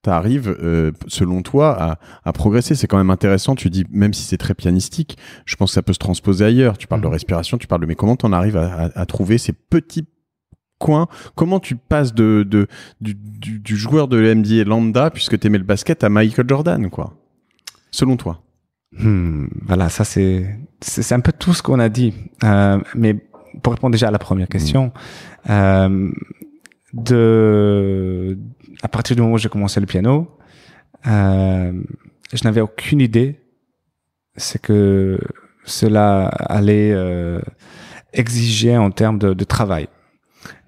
t'arrives, selon toi, à progresser? C'est quand même intéressant. Tu dis, même si c'est très pianistique, je pense que ça peut se transposer ailleurs. Tu parles de respiration, tu parles de... Mais comment t'en arrives à trouver ces petits coins? Comment tu passes du joueur de NBA lambda, puisque t'aimais le basket, à Michael Jordan, quoi? Selon toi. Voilà, ça c'est un peu tout ce qu'on a dit. Mais pour répondre déjà à la première question, à partir du moment où j'ai commencé le piano, je n'avais aucune idée ce que cela allait exiger en termes de travail.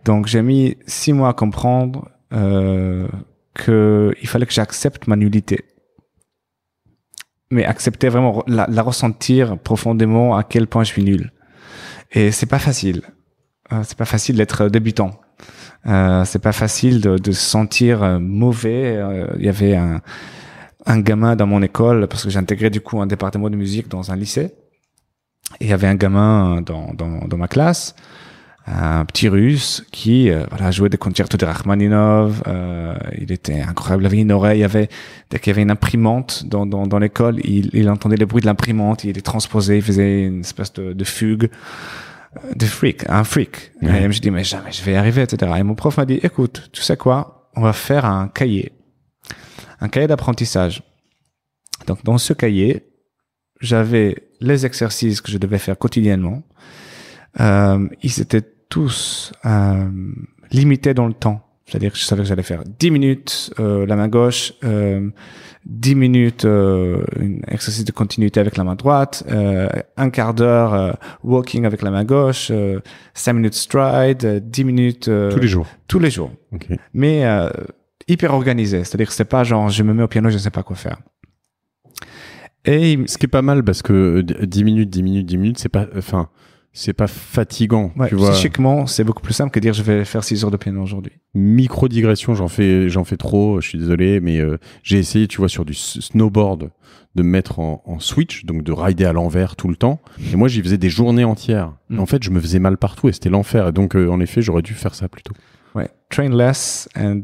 Donc j'ai mis 6 mois à comprendre qu'il fallait que j'accepte ma nullité. Mais accepter vraiment, la ressentir profondément à quel point je suis nul. Et c'est pas facile. C'est pas facile d'être débutant. C'est pas facile de se sentir mauvais. Il y avait un gamin dans mon école, parce que j'ai intégré du coup un département de musique dans un lycée. Et il y avait un gamin dans ma classe, un petit russe qui jouait des concertos de Rachmaninov. Il était incroyable. Il avait une oreille. Dès qu'il y avait une imprimante dans l'école, il entendait le bruit de l'imprimante. Il les transposait. Il faisait une espèce de fugue. Un freak. Et je me dis, mais jamais je vais y arriver, etc. Et mon prof m'a dit, écoute, tu sais quoi? On va faire un cahier d'apprentissage. Donc, dans ce cahier, j'avais les exercices que je devais faire quotidiennement. Ils étaient tous limités dans le temps. C'est-à-dire que je savais que j'allais faire 10 minutes la main gauche, 10 minutes un exercice de continuité avec la main droite, un quart d'heure walking avec la main gauche, 5 minutes stride, 10 minutes... tous les jours. Tous les jours. Okay. Mais hyper organisé. C'est-à-dire que c'est pas genre je me mets au piano, je ne sais pas quoi faire. Et ce qui est pas mal parce que 10 minutes, c'est pas... Enfin, c'est pas fatigant, ouais, tu vois. Psychiquement, c'est beaucoup plus simple que dire je vais faire 6 heures de piano aujourd'hui. Micro-digression, j'en fais trop, je suis désolé, mais j'ai essayé, tu vois, sur du snowboard, de me mettre en switch, donc de rider à l'envers tout le temps. Et moi, j'y faisais des journées entières. Et en fait, je me faisais mal partout et c'était l'enfer. Et donc, en effet, j'aurais dû faire ça plus tôt. Ouais. Train less and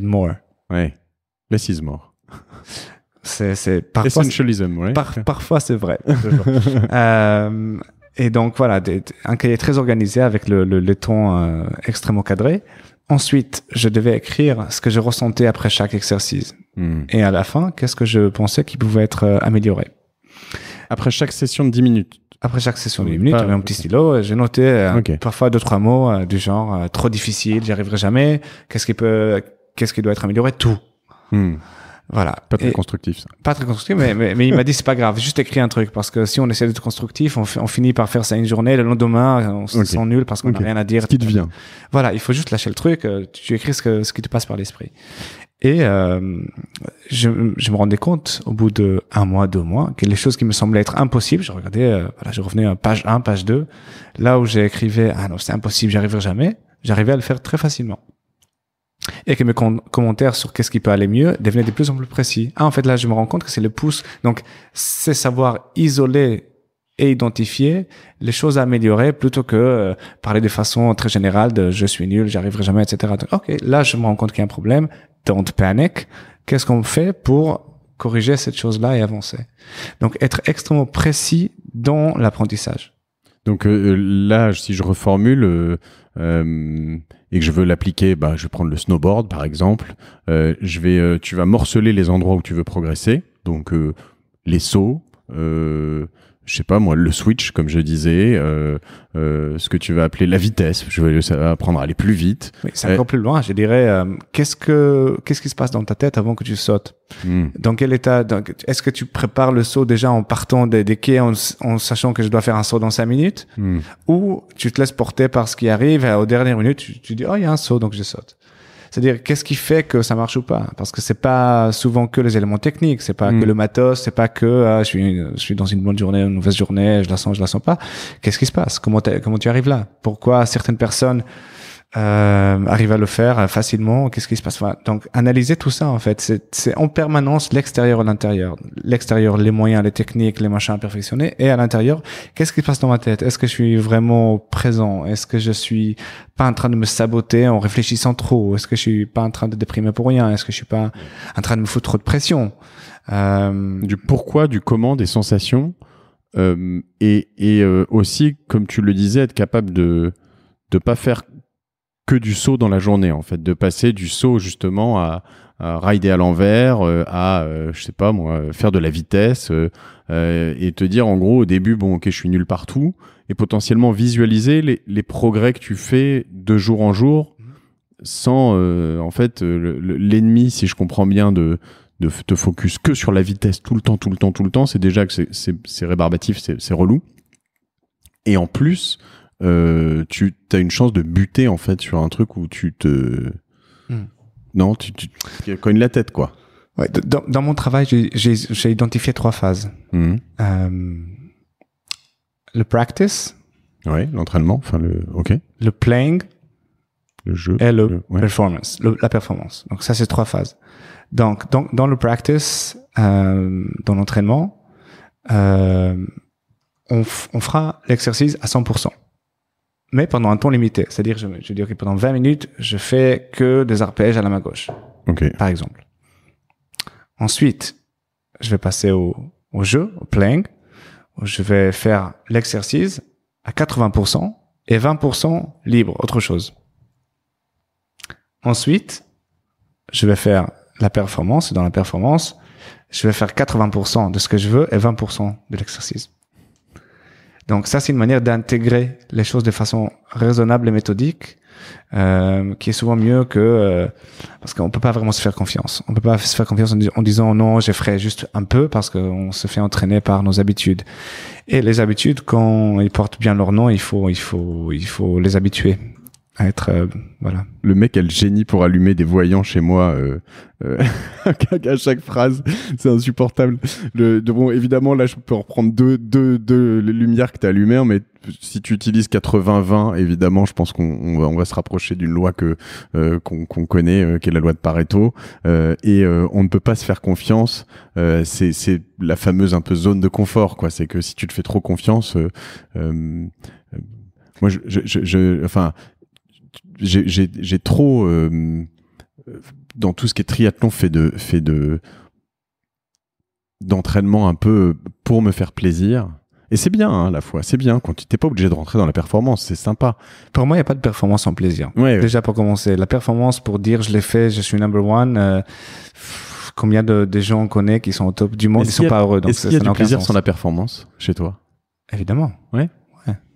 more. Ouais. Less is more. C'est parfois... Essentialism, ouais. Parfois, c'est vrai. Et donc, voilà, un cahier très organisé avec le ton extrêmement cadré. Ensuite, je devais écrire ce que je ressentais après chaque exercice. Et à la fin, qu'est-ce que je pensais qui pouvait être amélioré. Après chaque session de 10 minutes. Après chaque session de 10 minutes, j'avais un petit stylo, j'ai noté parfois 2-3 mots du genre trop difficile, j'y arriverai jamais, qu'est-ce qui doit être amélioré, tout. Voilà. Pas très constructif, ça. Pas très constructif, mais il m'a dit c'est pas grave, juste écris un truc, parce que si on essaie d'être constructif, on finit par faire ça une journée, le lendemain, on se sent nul parce qu'on n'a rien à dire. Ce qui te vient. Voilà, il faut juste lâcher le truc, tu écris ce qui te passe par l'esprit. Et je me rendais compte, au bout de 1 mois, 2 mois, que les choses qui me semblaient être impossibles, je regardais, je revenais à page 1, page 2, là où j'écrivais, ah non, c'est impossible, j'y arriverai jamais, j'arrivais à le faire très facilement. Et que mes commentaires sur qu'est-ce qui peut aller mieux devenaient de plus en plus précis. En fait, là, je me rends compte que c'est le pouce. Donc, c'est savoir isoler et identifier les choses à améliorer plutôt que parler de façon très générale de je suis nul, j'y arriverai jamais, etc. Donc, ok, là, je me rends compte qu'il y a un problème. Don't panic. Qu'est-ce qu'on fait pour corriger cette chose-là et avancer? Donc, être extrêmement précis dans l'apprentissage. Donc là, si je reformule et que je veux l'appliquer, je vais prendre le snowboard par exemple. Tu vas morceler les endroits où tu veux progresser. Donc les sauts, je sais pas moi, le switch, comme je disais, ce que tu vas appeler la vitesse. Ça va apprendre à aller plus vite. Oui, c'est encore plus loin. Je dirais, qu'est-ce qui se passe dans ta tête avant que tu sautes? Dans quel état? Est-ce que tu prépares le saut déjà en partant des quais, en sachant que je dois faire un saut dans 5 minutes? Ou tu te laisses porter par ce qui arrive et aux dernières minutes, tu dis, oh, il y a un saut, donc je saute. C'est-à-dire, qu'est-ce qui fait que ça marche ou pas? Parce que c'est pas souvent que les éléments techniques, c'est pas que le matos, c'est pas que je suis dans une bonne journée, une mauvaise journée, je la sens pas. Qu'est-ce qui se passe? Comment tu arrives là? Pourquoi certaines personnes arrivent à le faire facilement? Qu'est-ce qui se passe? Voilà. Donc, analyser tout ça, en fait, c'est en permanence l'extérieur et l'intérieur. L'extérieur, les moyens, les techniques, les machins perfectionnés, et à l'intérieur, qu'est-ce qui se passe dans ma tête? Est-ce que je suis vraiment présent? Est-ce que je suis pas en train de me saboter en réfléchissant trop? Est-ce que je suis pas en train de déprimer pour rien? Est-ce que je suis pas en train de me foutre trop de pression? Du pourquoi, du comment, des sensations, et aussi, comme tu le disais, être capable de pas faire que du saut dans la journée, en fait, de passer du saut justement à rider à l'envers, je sais pas moi, faire de la vitesse, et te dire en gros au début, bon ok, je suis nul partout, et potentiellement visualiser les progrès que tu fais de jour en jour, sans en fait l'ennemi, si je comprends bien, de te focus que sur la vitesse tout le temps, c'est déjà que c'est rébarbatif, c'est relou, et en plus tu as une chance de buter en fait sur un truc où tu te non, tu cognes la tête, quoi. Ouais, dans mon travail, j'ai identifié 3 phases. Le practice. Ouais, l'entraînement, enfin le playing. Le jeu. Et performance, la performance. Donc ça, c'est 3 phases. Donc, dans le practice, dans l'entraînement, on fera l'exercice à 100%. Mais pendant un temps limité. C'est-à-dire, je dis, OK, pendant 20 minutes, je fais que des arpèges à la main gauche. OK. Par exemple. Ensuite, je vais passer au jeu, au playing, où je vais faire l'exercice à 80% et 20% libre, autre chose. Ensuite, je vais faire la performance. Et dans la performance, je vais faire 80% de ce que je veux et 20% de l'exercice. Donc ça, c'est une manière d'intégrer les choses de façon raisonnable et méthodique, qui est souvent mieux que parce qu'on peut pas vraiment se faire confiance. On peut pas se faire confiance en disant non, je ferai juste un peu, parce qu'on se fait entraîner par nos habitudes. Et les habitudes, quand ils portent bien leur nom, il faut les habituer à être voilà. Le mec a le génie pour allumer des voyants chez moi à chaque phrase, c'est insupportable. Bon, évidemment là je peux reprendre deux lumières que tu as allumées, mais si tu utilises 80-20, évidemment je pense qu'on va se rapprocher d'une loi qu'on connaît, qui est la loi de Pareto, et on ne peut pas se faire confiance. C'est la fameuse un peu zone de confort, quoi. C'est que si tu te fais trop confiance, moi enfin j'ai trop dans tout ce qui est triathlon fait d'entraînement un peu pour me faire plaisir, et c'est bien à la fois, c'est bien quand tu t'es pas obligé de rentrer dans la performance, c'est sympa. Pour moi, il n'y a pas de performance sans plaisir. Déjà pour commencer, la performance pour dire je l'ai fait, je suis number one, combien de gens on connaît qui sont au top du monde, ils sont pas heureux. Donc est-ce qu'il y a du plaisir sans la performance chez toi? Évidemment. Ouais,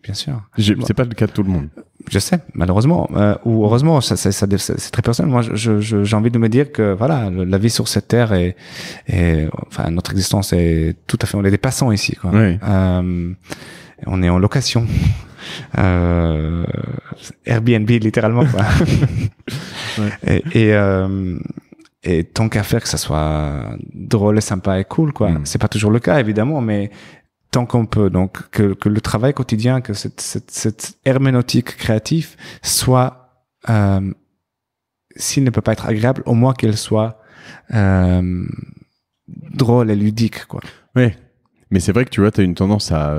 bien sûr. C'est pas le cas de tout le monde. Je sais, malheureusement, ou heureusement, c'est très personnel. Moi, j'ai envie de me dire que voilà, la vie sur cette terre et enfin notre existence est tout à fait, on est des passants ici, quoi. Oui. On est en location, Airbnb littéralement, quoi. Ouais. Et tant qu'à faire que ça soit drôle et sympa et cool, quoi. C'est pas toujours le cas, évidemment, mais tant qu'on peut, donc que le travail quotidien, que cette herméneutique créative soit, s'il ne peut pas être agréable, au moins qu'elle soit drôle et ludique, quoi. Oui, mais c'est vrai que tu vois, tu as une tendance à,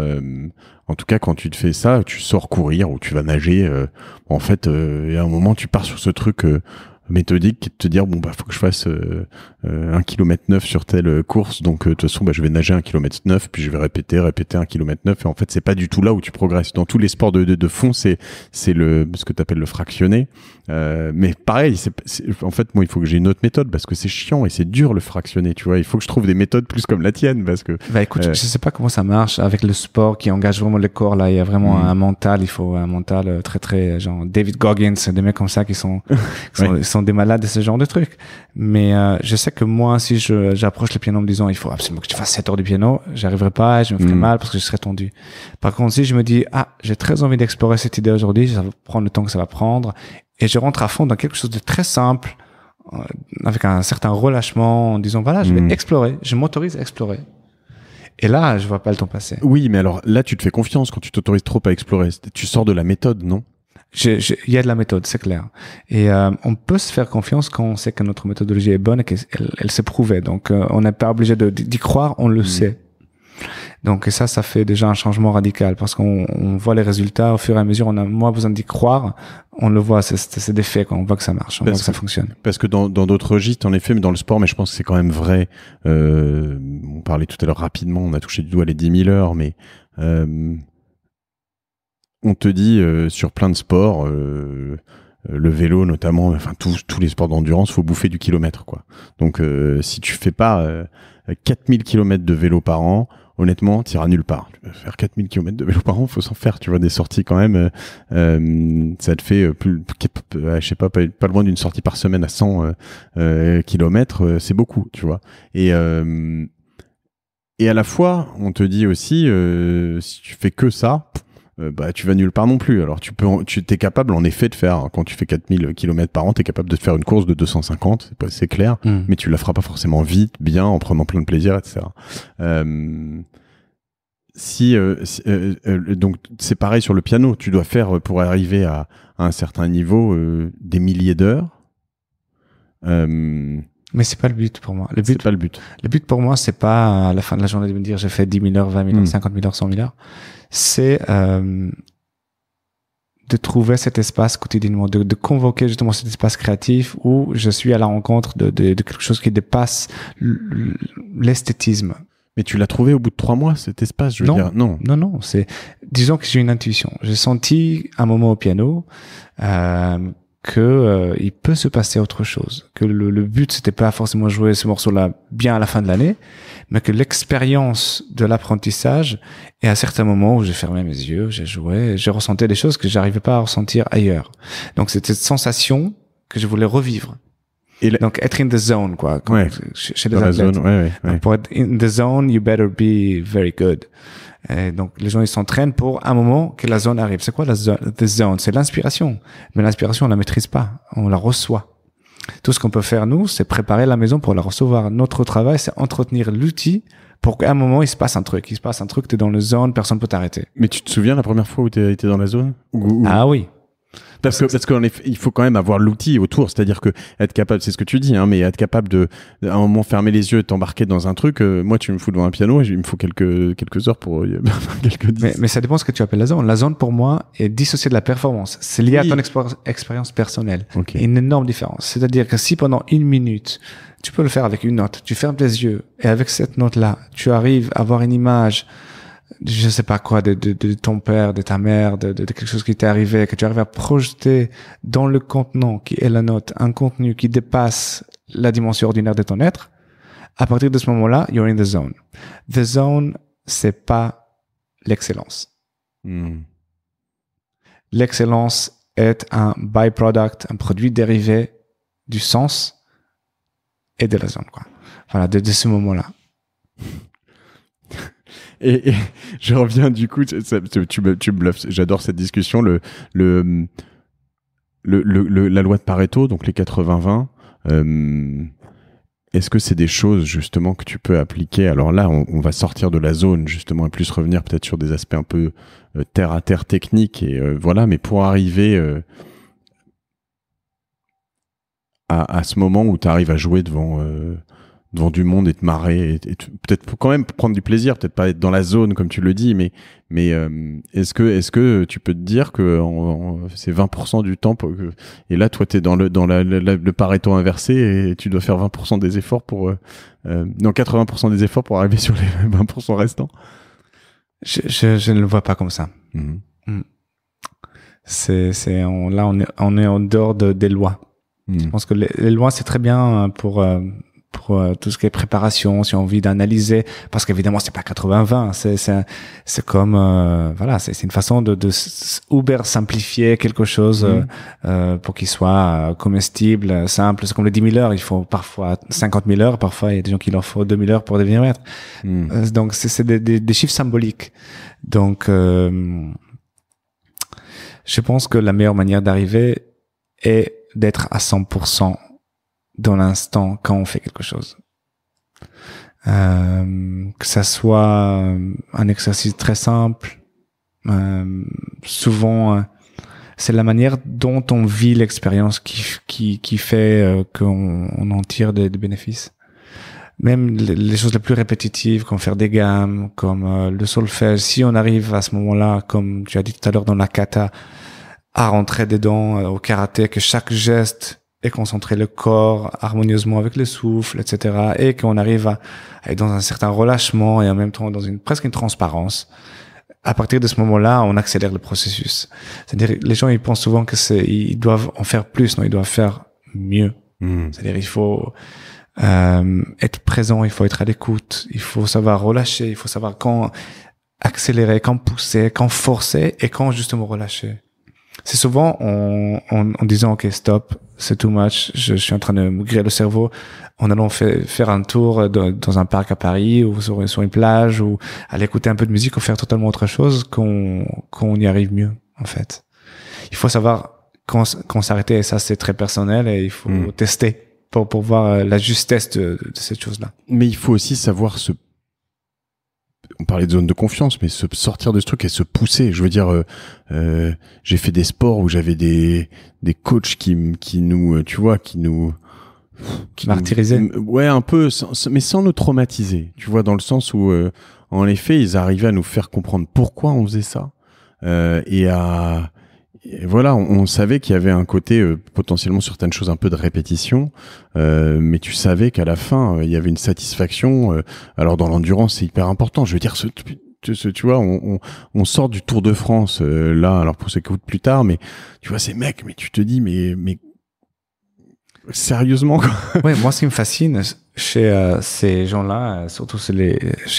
en tout cas quand tu te fais ça, tu sors courir ou tu vas nager, en fait, et à un moment tu pars sur ce truc méthodique qui est de te dire, bon, bah, faut que je fasse 1,9 km sur telle course. Donc, de toute façon, bah, je vais nager 1,9 km, puis je vais répéter 1,9 km. Et en fait, c'est pas du tout là où tu progresses. Dans tous les sports de fond, c'est ce que tu appelles le fractionné. Mais pareil, en fait, moi, il faut que j'ai une autre méthode parce que c'est chiant et c'est dur le fractionné, tu vois. Il faut que je trouve des méthodes plus comme la tienne parce que. Bah, écoute, je sais pas comment ça marche avec le sport qui engage vraiment le corps. Là, il y a vraiment un mental. Il faut un mental très, très, genre David Goggins, des mecs comme ça qui sont, sont des malades de ce genre de trucs. Mais je sais que moi, si j'approche le piano en me disant il faut absolument que tu fasses 7 heures de piano, j'arriverai pas, je me ferai mal parce que je serai tendu. Par contre, si je me dis j'ai très envie d'explorer cette idée aujourd'hui, ça va prendre le temps que ça va prendre, et je rentre à fond dans quelque chose de très simple, avec un certain relâchement, en disant voilà, je vais explorer, je m'autorise à explorer. Et là, je vois pas le temps passer. Oui, mais alors là, tu te fais confiance quand tu t'autorises trop à explorer. Tu sors de la méthode, non? Il y a de la méthode, c'est clair. Et on peut se faire confiance quand on sait que notre méthodologie est bonne et qu'elle s'est prouvée. Donc, on n'est pas obligé d'y croire, on le sait. Donc, et ça fait déjà un changement radical parce qu'on voit les résultats au fur et à mesure. On a moins besoin d'y croire, on le voit, c'est des faits, quoi. On voit que ça marche, on voit que ça fonctionne. Parce que dans d'autres registres, en effet, mais dans le sport, mais je pense que c'est quand même vrai. On parlait tout à l'heure rapidement, on a touché du doigt les 10 000 heures, mais on te dit sur plein de sports, le vélo notamment, enfin tous les sports d'endurance, faut bouffer du kilomètre, quoi. Donc si tu fais pas 4000 km de vélo par an, honnêtement, tu iras nulle part. Tu vas faire 4000 km de vélo par an, faut s'en faire, tu vois, des sorties quand même. Ça te fait je sais pas loin d'une sortie par semaine à 100 km, c'est beaucoup, tu vois. Et à la fois, on te dit aussi, si tu fais que ça, bah tu vas nulle part non plus. Alors tu t'es capable en effet de faire, quand tu fais 4000 km par an, t'es capable de te faire une course de 250, c'est clair, mais tu la feras pas forcément vite, bien, en prenant plein de plaisir, etc. Donc c'est pareil sur le piano, tu dois faire pour arriver à un certain niveau des milliers d'heures. Mais c'est pas le but pour moi. C'est pas le but. Le but pour moi, c'est pas à la fin de la journée de me dire j'ai fait 10 000 heures, 20 000 heures, 50 000 heures, 100 000 heures. C'est de trouver cet espace quotidiennement, de convoquer justement cet espace créatif où je suis à la rencontre de quelque chose qui dépasse l'esthétisme. Mais tu l'as trouvé au bout de 3 mois, cet espace, je veux dire? Non. Non. Disons que j'ai une intuition. J'ai senti un moment au piano, que il peut se passer autre chose, que le but c'était pas forcément jouer ce morceau-là bien à la fin de l'année, mais que l'expérience de l'apprentissage, et à certains moments où j'ai fermé mes yeux, j'ai joué, j'ai ressenti des choses que j'arrivais pas à ressentir ailleurs. Donc c'était cette sensation que je voulais revivre. Donc être in the zone, quoi. Chez les athlètes. Zone, ouais. Pour être in the zone, you better be very good. Et donc les gens ils s'entraînent pour un moment que la zone arrive. C'est quoi la zone? The zone, c'est l'inspiration. Mais l'inspiration on la maîtrise pas, on la reçoit. Tout ce qu'on peut faire nous, c'est préparer la maison pour la recevoir. Notre travail, c'est entretenir l'outil pour qu'à un moment il se passe un truc. T'es dans la zone, personne peut t'arrêter. Mais tu te souviens la première fois où tu étais dans la zone? Ah oui. Parce qu'en effet, il faut quand même avoir l'outil autour, c'est-à-dire que être capable, c'est ce que tu dis, hein, mais être capable à un moment fermer les yeux et t'embarquer dans un truc. Moi, tu me fous devant un piano, et il me faut quelques heures pour mais ça dépend ce que tu appelles la zone. La zone pour moi est dissociée de la performance. C'est lié à ton expérience personnelle. Okay. Il y a une énorme différence. C'est-à-dire que si pendant 1 minute, tu peux le faire avec une note, tu fermes les yeux et avec cette note-là, tu arrives à avoir une image, je sais pas quoi, de ton père, de ta mère, de quelque chose qui t'est arrivé, que tu arrives à projeter dans le contenant qui est la note, un contenu qui dépasse la dimension ordinaire de ton être, à partir de ce moment-là, you're in the zone. The zone, c'est pas l'excellence. L'excellence est un byproduct, un produit dérivé du sens et de la zone, quoi. Voilà, de ce moment-là. Et je reviens du coup, tu me bluffes. J'adore cette discussion. La loi de Pareto, donc les 80-20. Est-ce que c'est des choses justement que tu peux appliquer? Alors là, on va sortir de la zone justement et plus revenir peut-être sur des aspects un peu terre à terre techniques et voilà. Mais pour arriver à ce moment où tu arrives à jouer devant devant du monde et te marrer et peut-être quand même prendre du plaisir, peut-être pas être dans la zone comme tu le dis, mais est-ce que tu peux te dire que c'est 20% du temps et là toi t'es dans le Pareto inversé et tu dois faire 20% des efforts pour 80% des efforts pour arriver sur les 20% restants? Je ne le vois pas comme ça. Là on est en dehors des lois. Je pense que les lois c'est très bien pour tout ce qui est préparation, si on a envie d'analyser, parce qu'évidemment c'est pas 80-20, c'est comme voilà, c'est une façon de uber simplifier quelque chose pour qu'il soit comestible, simple. C'est comme les 10 000 heures, il faut parfois 50 000 heures, parfois il y a des gens qui leur faut 2 000 heures pour devenir maître. Donc c'est des chiffres symboliques. Donc je pense que la meilleure manière d'arriver est d'être à 100% dans l'instant quand on fait quelque chose. Que ça soit un exercice très simple, souvent c'est la manière dont on vit l'expérience qui fait qu'on en tire des bénéfices. Même les choses les plus répétitives, comme faire des gammes, comme le solfège, si on arrive à ce moment-là, comme tu as dit tout à l'heure dans la kata, à rentrer dedans, au karaté, que chaque geste et concentrer le corps harmonieusement avec le souffle, etc. Et qu'on arrive à être dans un certain relâchement et en même temps dans presque une transparence. À partir de ce moment-là, on accélère le processus. C'est-à-dire, les gens, ils pensent souvent ils doivent en faire plus. Non, ils doivent faire mieux. C'est-à-dire, il faut être présent, il faut être à l'écoute, il faut savoir relâcher, il faut savoir quand accélérer, quand pousser, quand forcer et quand justement relâcher. C'est souvent en disant ok stop, c'est too much, je suis en train de me griller le cerveau, en allant faire un tour dans un parc à Paris ou sur une plage ou aller écouter un peu de musique ou faire totalement autre chose qu'on y arrive mieux en fait. Il faut savoir quand s'arrêter et ça c'est très personnel et il faut tester pour voir la justesse de cette chose-là. Mais il faut aussi savoir on parlait de zone de confiance, mais se sortir de ce truc et se pousser. Je veux dire, j'ai fait des sports où j'avais des coachs qui nous, tu vois, qui martyrisaient. Ouais, un peu, mais sans nous traumatiser. Tu vois, dans le sens où, en effet, ils arrivaient à nous faire comprendre pourquoi on faisait ça. Et voilà, on savait qu'il y avait un côté potentiellement certaines choses un peu de répétition, mais tu savais qu'à la fin il y avait une satisfaction. Alors dans l'endurance c'est hyper important. Je veux dire, tu vois, on sort du Tour de France là. Alors pour ceux qui écoutent plus tard, mais tu vois ces mecs, mais tu te dis mais sérieusement quoi. Ouais, moi ce qui me fascine chez ces gens-là, surtout chez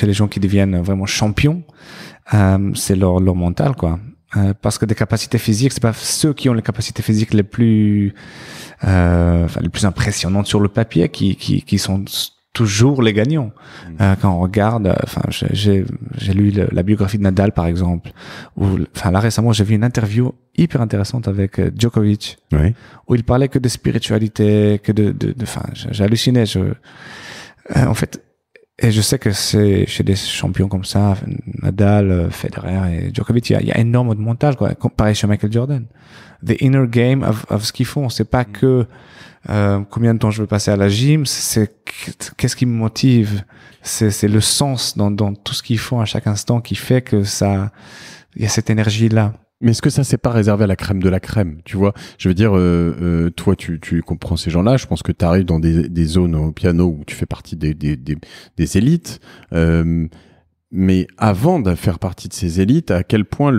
les gens qui deviennent vraiment champions, c'est leur mental quoi. Parce que des capacités physiques, c'est pas ceux qui ont les capacités physiques les plus impressionnantes sur le papier qui sont toujours les gagnants. Quand on regarde, j'ai lu la biographie de Nadal par exemple, là récemment j'ai vu une interview hyper intéressante avec Djokovic, où il parlait que de spiritualité, que j'ai halluciné. En fait. Et je sais que c'est chez des champions comme ça, Nadal, Federer et Djokovic, il y a énormément de mental, quoi. Pareil chez Michael Jordan. The inner game of ce qu'ils font. C'est pas que, combien de temps je veux passer à la gym, c'est qu'est-ce qui me motive. C'est le sens dans tout ce qu'ils font à chaque instant qui fait que il y a cette énergie-là. Mais est-ce que ça, c'est pas réservé à la crème de la crème, tu vois? Je veux dire, toi, tu comprends ces gens-là. Je pense que tu arrives dans des zones au piano où tu fais partie des élites. Mais avant de faire partie de ces élites, à quel point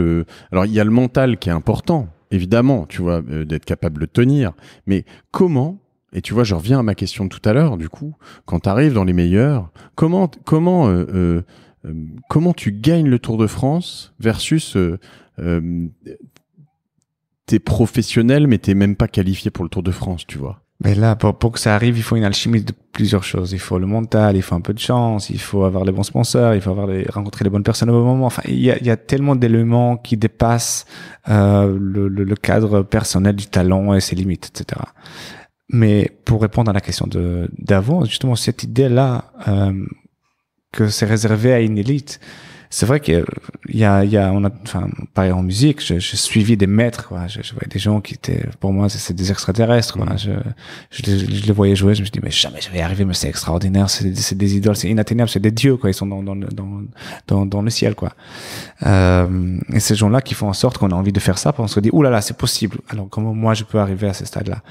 alors, il y a le mental qui est important, évidemment, tu vois, d'être capable de tenir. Mais comment, et tu vois, je reviens à ma question de tout à l'heure, du coup, quand tu arrives dans les meilleurs, comment tu gagnes le Tour de France versus t'es professionnel mais t'es même pas qualifié pour le Tour de France, tu vois. Mais là, pour que ça arrive, il faut une alchimie de plusieurs choses. Il faut le mental, il faut un peu de chance, il faut avoir les bons sponsors, il faut rencontrer les bonnes personnes au bon moment. Enfin, il y a tellement d'éléments qui dépassent le cadre personnel du talent et ses limites, etc. Mais pour répondre à la question d'avant, justement, cette idée-là que c'est réservé à une élite, c'est vrai qu'il y a, enfin, pareil en musique, j'ai suivi des maîtres, quoi. Je voyais des gens qui étaient, pour moi, c'est des extraterrestres, quoi. Je les voyais jouer, je me suis dit, mais jamais je vais y arriver, mais c'est extraordinaire, c'est des idoles, c'est inatteignable, c'est des dieux, quoi. Ils sont dans le ciel, quoi. Et ces gens-là qui font en sorte qu'on a envie de faire ça, parce qu'on se dit, oulala, c'est possible. Alors, comment moi je peux arriver à ce stade-là?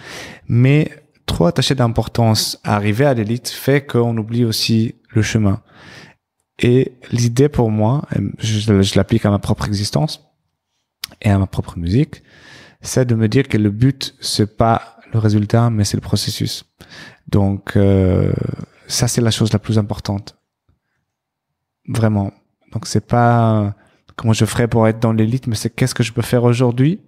Mais trop attaché d'importance à arriver à l'élite fait qu'on oublie aussi le chemin. Et l'idée pour moi, je l'applique à ma propre existence et à ma propre musique, c'est de me dire que le but, c'est pas le résultat, mais c'est le processus. Donc, ça, c'est la chose la plus importante. Vraiment. Donc, c'est pas comment je ferais pour être dans l'élite, mais c'est qu'est-ce que je peux faire aujourd'hui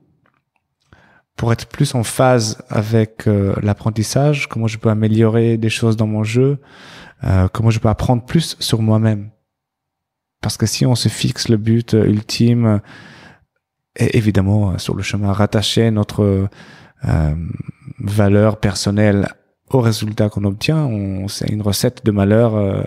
pour être plus en phase avec l'apprentissage, comment je peux améliorer des choses dans mon jeu, comment je peux apprendre plus sur moi-même. Parce que si on se fixe le but ultime, et évidemment sur le chemin rattacher notre valeur personnelle au résultat qu'on obtient, c'est une recette de malheur.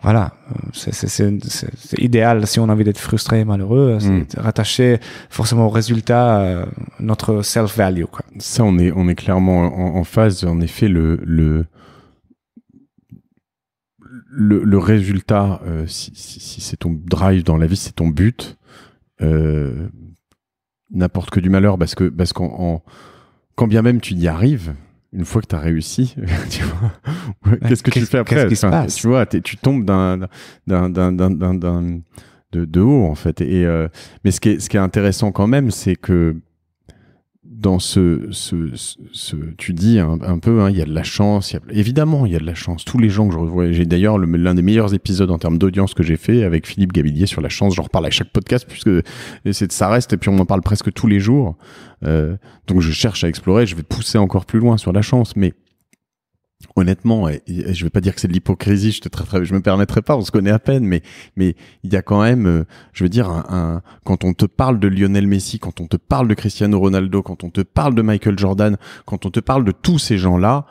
Voilà, c'est idéal si on a envie d'être frustré et malheureux, c'est rattacher forcément au résultat notre self-value, quoi. Ça, on est clairement en phase. En effet, le résultat, si c'est ton drive dans la vie, c'est ton but, n'apporte que du malheur parce qu'en quand bien même tu y arrives, une fois que tu as réussi, tu vois, qu'est-ce que tu fais après? Qu'est-ce qui se passe? Tu vois, tu tombes de haut, en fait. Mais ce qui est intéressant quand même, c'est que dans tu dis un peu, hein, il y a de la chance. Évidemment, il y a de la chance. Tous les gens que je revois, j'ai d'ailleurs l'un des meilleurs épisodes en termes d'audience que j'ai fait avec Philippe Gabillier sur la chance. J'en reparle à chaque podcast puisque ça reste et puis on en parle presque tous les jours. Donc je cherche à explorer. Je vais pousser encore plus loin sur la chance, mais honnêtement, et je vais pas dire que c'est de l'hypocrisie, je me permettrai pas, on se connaît à peine, mais il y a quand même, je veux dire, quand on te parle de Lionel Messi, quand on te parle de Cristiano Ronaldo, quand on te parle de Michael Jordan, quand on te parle de tous ces gens-là,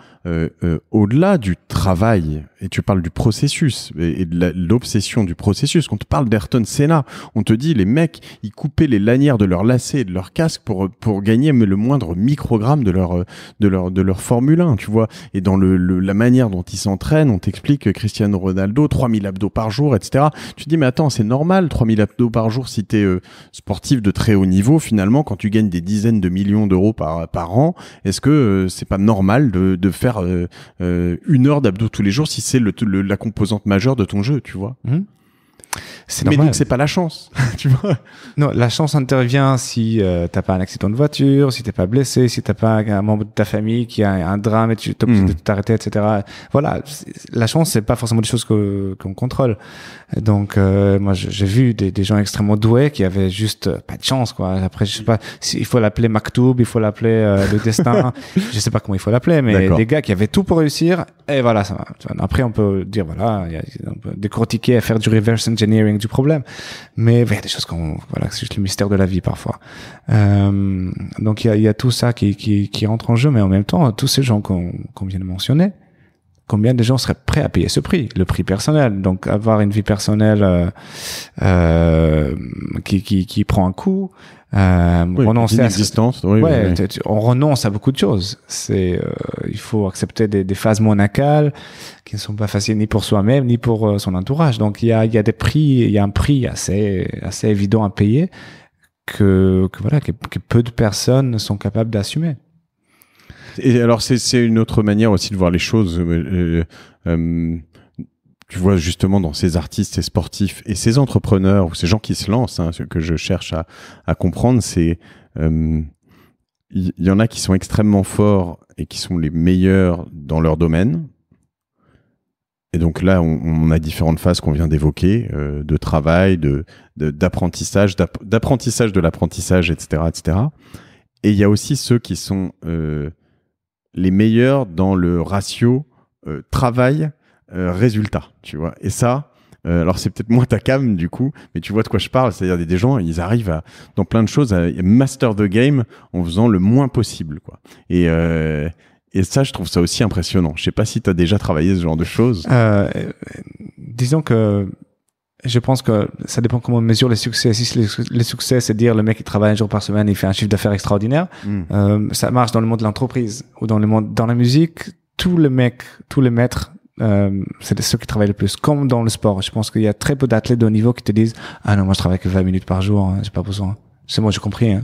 au-delà du travail, et tu parles du processus et de l'obsession du processus, quand on te parle d'Ayrton Senna, on te dit les mecs, ils coupaient les lanières de leurs lacets et de leurs casques pour gagner le moindre microgramme de leur Formule 1, tu vois. Et dans la manière dont ils s'entraînent, on t'explique que Cristiano Ronaldo, 3000 abdos par jour, etc. Tu te dis mais attends, c'est normal 3000 abdos par jour si t'es sportif de très haut niveau, finalement quand tu gagnes des dizaines de millions d'euros par an, est-ce que c'est pas normal de faire 1 heure d'abdos tous les jours si c'est la composante majeure de ton jeu, tu vois. C'est normal. Mais donc c'est pas la chance, tu vois. Non, la chance intervient si t'as pas un accident de voiture, si t'es pas blessé, si t'as pas un membre de ta famille qui a un drame et tu t'es obligé de t'arrêter, etc. Voilà, la chance c'est pas forcément des choses qu'on contrôle. Donc moi j'ai vu des gens extrêmement doués qui avaient juste pas de chance, quoi. Après je sais pas il faut l'appeler Maktoub, il faut l'appeler le destin, je sais pas comment il faut l'appeler, mais des gars qui avaient tout pour réussir et voilà ça. Après on peut dire voilà, on peut décortiquer et faire du reverse engineering du problème, mais il y a des choses c'est juste le mystère de la vie parfois. Donc il y a tout ça qui entre en jeu, mais en même temps tous ces gens qu'on vient de mentionner, combien de gens seraient prêts à payer ce prix, le prix personnel. Donc avoir une vie personnelle qui prend un coup, renoncer à l'existence, on renonce à beaucoup de choses. Il faut accepter des phases monacales qui ne sont pas faciles ni pour soi-même ni pour son entourage. Donc il y a des prix, il y a un prix assez évident à payer que peu de personnes sont capables d'assumer. Et alors c'est une autre manière aussi de voir les choses. Tu vois justement dans ces artistes, ces sportifs et ces entrepreneurs ou ces gens qui se lancent, ce que je cherche à comprendre, c'est il y en a qui sont extrêmement forts et qui sont les meilleurs dans leur domaine. Et donc là, on a différentes phases qu'on vient d'évoquer, de travail, d'apprentissage, d'apprentissage de l'apprentissage, etc., etc. Et il y a aussi ceux qui sont les meilleurs dans le ratio travail résultat, tu vois. Et ça, alors c'est peut-être moins ta cam du coup, mais tu vois de quoi je parle. C'est-à-dire des gens, ils arrivent dans plein de choses à master the game en faisant le moins possible, quoi. Et ça, je trouve ça aussi impressionnant. Je sais pas si tu as déjà travaillé ce genre de choses. Disons que je pense que ça dépend comment on mesure les succès. Si les succès, c'est dire le mec qui travaille un jour par semaine, il fait un chiffre d'affaires extraordinaire. Ça marche dans le monde de l'entreprise ou dans la musique. Tous les maîtres, c'est ceux qui travaillent le plus. Comme dans le sport, je pense qu'il y a très peu d'athlètes de haut niveau qui te disent ah non, moi je travaille que 20 minutes par jour, j'ai pas besoin. C'est moi, j'ai compris.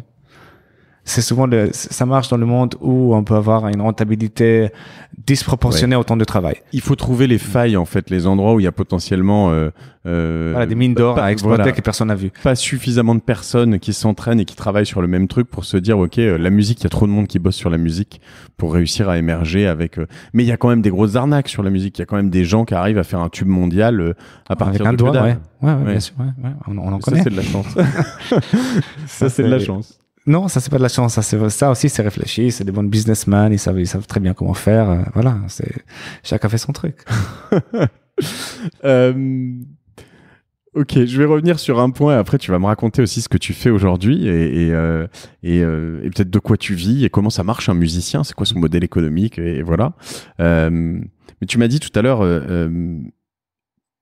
C'est souvent ça marche dans le monde où on peut avoir une rentabilité disproportionnée au temps de travail. Il faut trouver les failles, en fait, les endroits où il y a potentiellement des mines d'or à exploiter que personne n'a vu. Pas suffisamment de personnes qui s'entraînent et qui travaillent sur le même truc pour se dire ok, la musique, il y a trop de monde qui bosse sur la musique pour réussir à émerger avec. Mais il y a quand même des grosses arnaques sur la musique. Il y a quand même des gens qui arrivent à faire un tube mondial à partir avec un de doigt. Ouais, bien sûr. Ouais. On en connaît. Ça c'est de la chance. Ça c'est de la chance. Non, ça c'est pas de la chance. Ça aussi, c'est réfléchi. C'est des bons businessmen. Ils savent très bien comment faire. Voilà, chacun fait son truc. Ok, je vais revenir sur un point. Après, tu vas me raconter aussi ce que tu fais aujourd'hui et peut-être de quoi tu vis et comment ça marche un musicien. C'est quoi son modèle économique et voilà. Mais tu m'as dit tout à l'heure,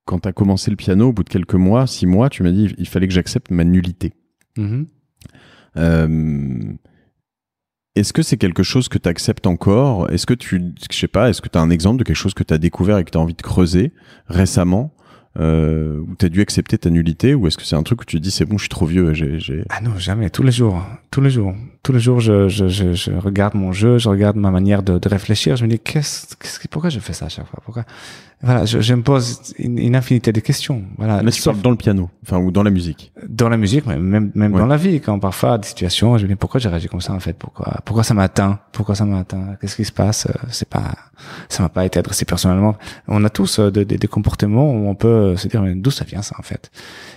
quand tu as commencé le piano, au bout de quelques mois, 6 mois, tu m'as dit il fallait que j'accepte ma nullité. Est-ce que c'est quelque chose que tu acceptes encore? Est-ce que je sais pas, est-ce que tu as un exemple de quelque chose que tu as découvert et que tu as envie de creuser récemment, où tu as dû accepter ta nullité, ou est-ce que c'est un truc où tu te dis c'est bon, je suis trop vieux, Ah non, jamais, tous les jours, je regarde mon jeu, je regarde ma manière de réfléchir, je me dis pourquoi je fais ça à chaque fois? Pourquoi? Voilà, je me pose une infinité de questions. Voilà. Là, tu parles dans le piano, ou dans la musique. Dans la musique, même dans la vie, quand parfois des situations, je me dis pourquoi j'ai réagi comme ça en fait, pourquoi ça m'a atteint, qu'est-ce qui se passe, ça m'a pas été adressé personnellement. On a tous des comportements où on peut se dire mais d'où ça vient ça en fait,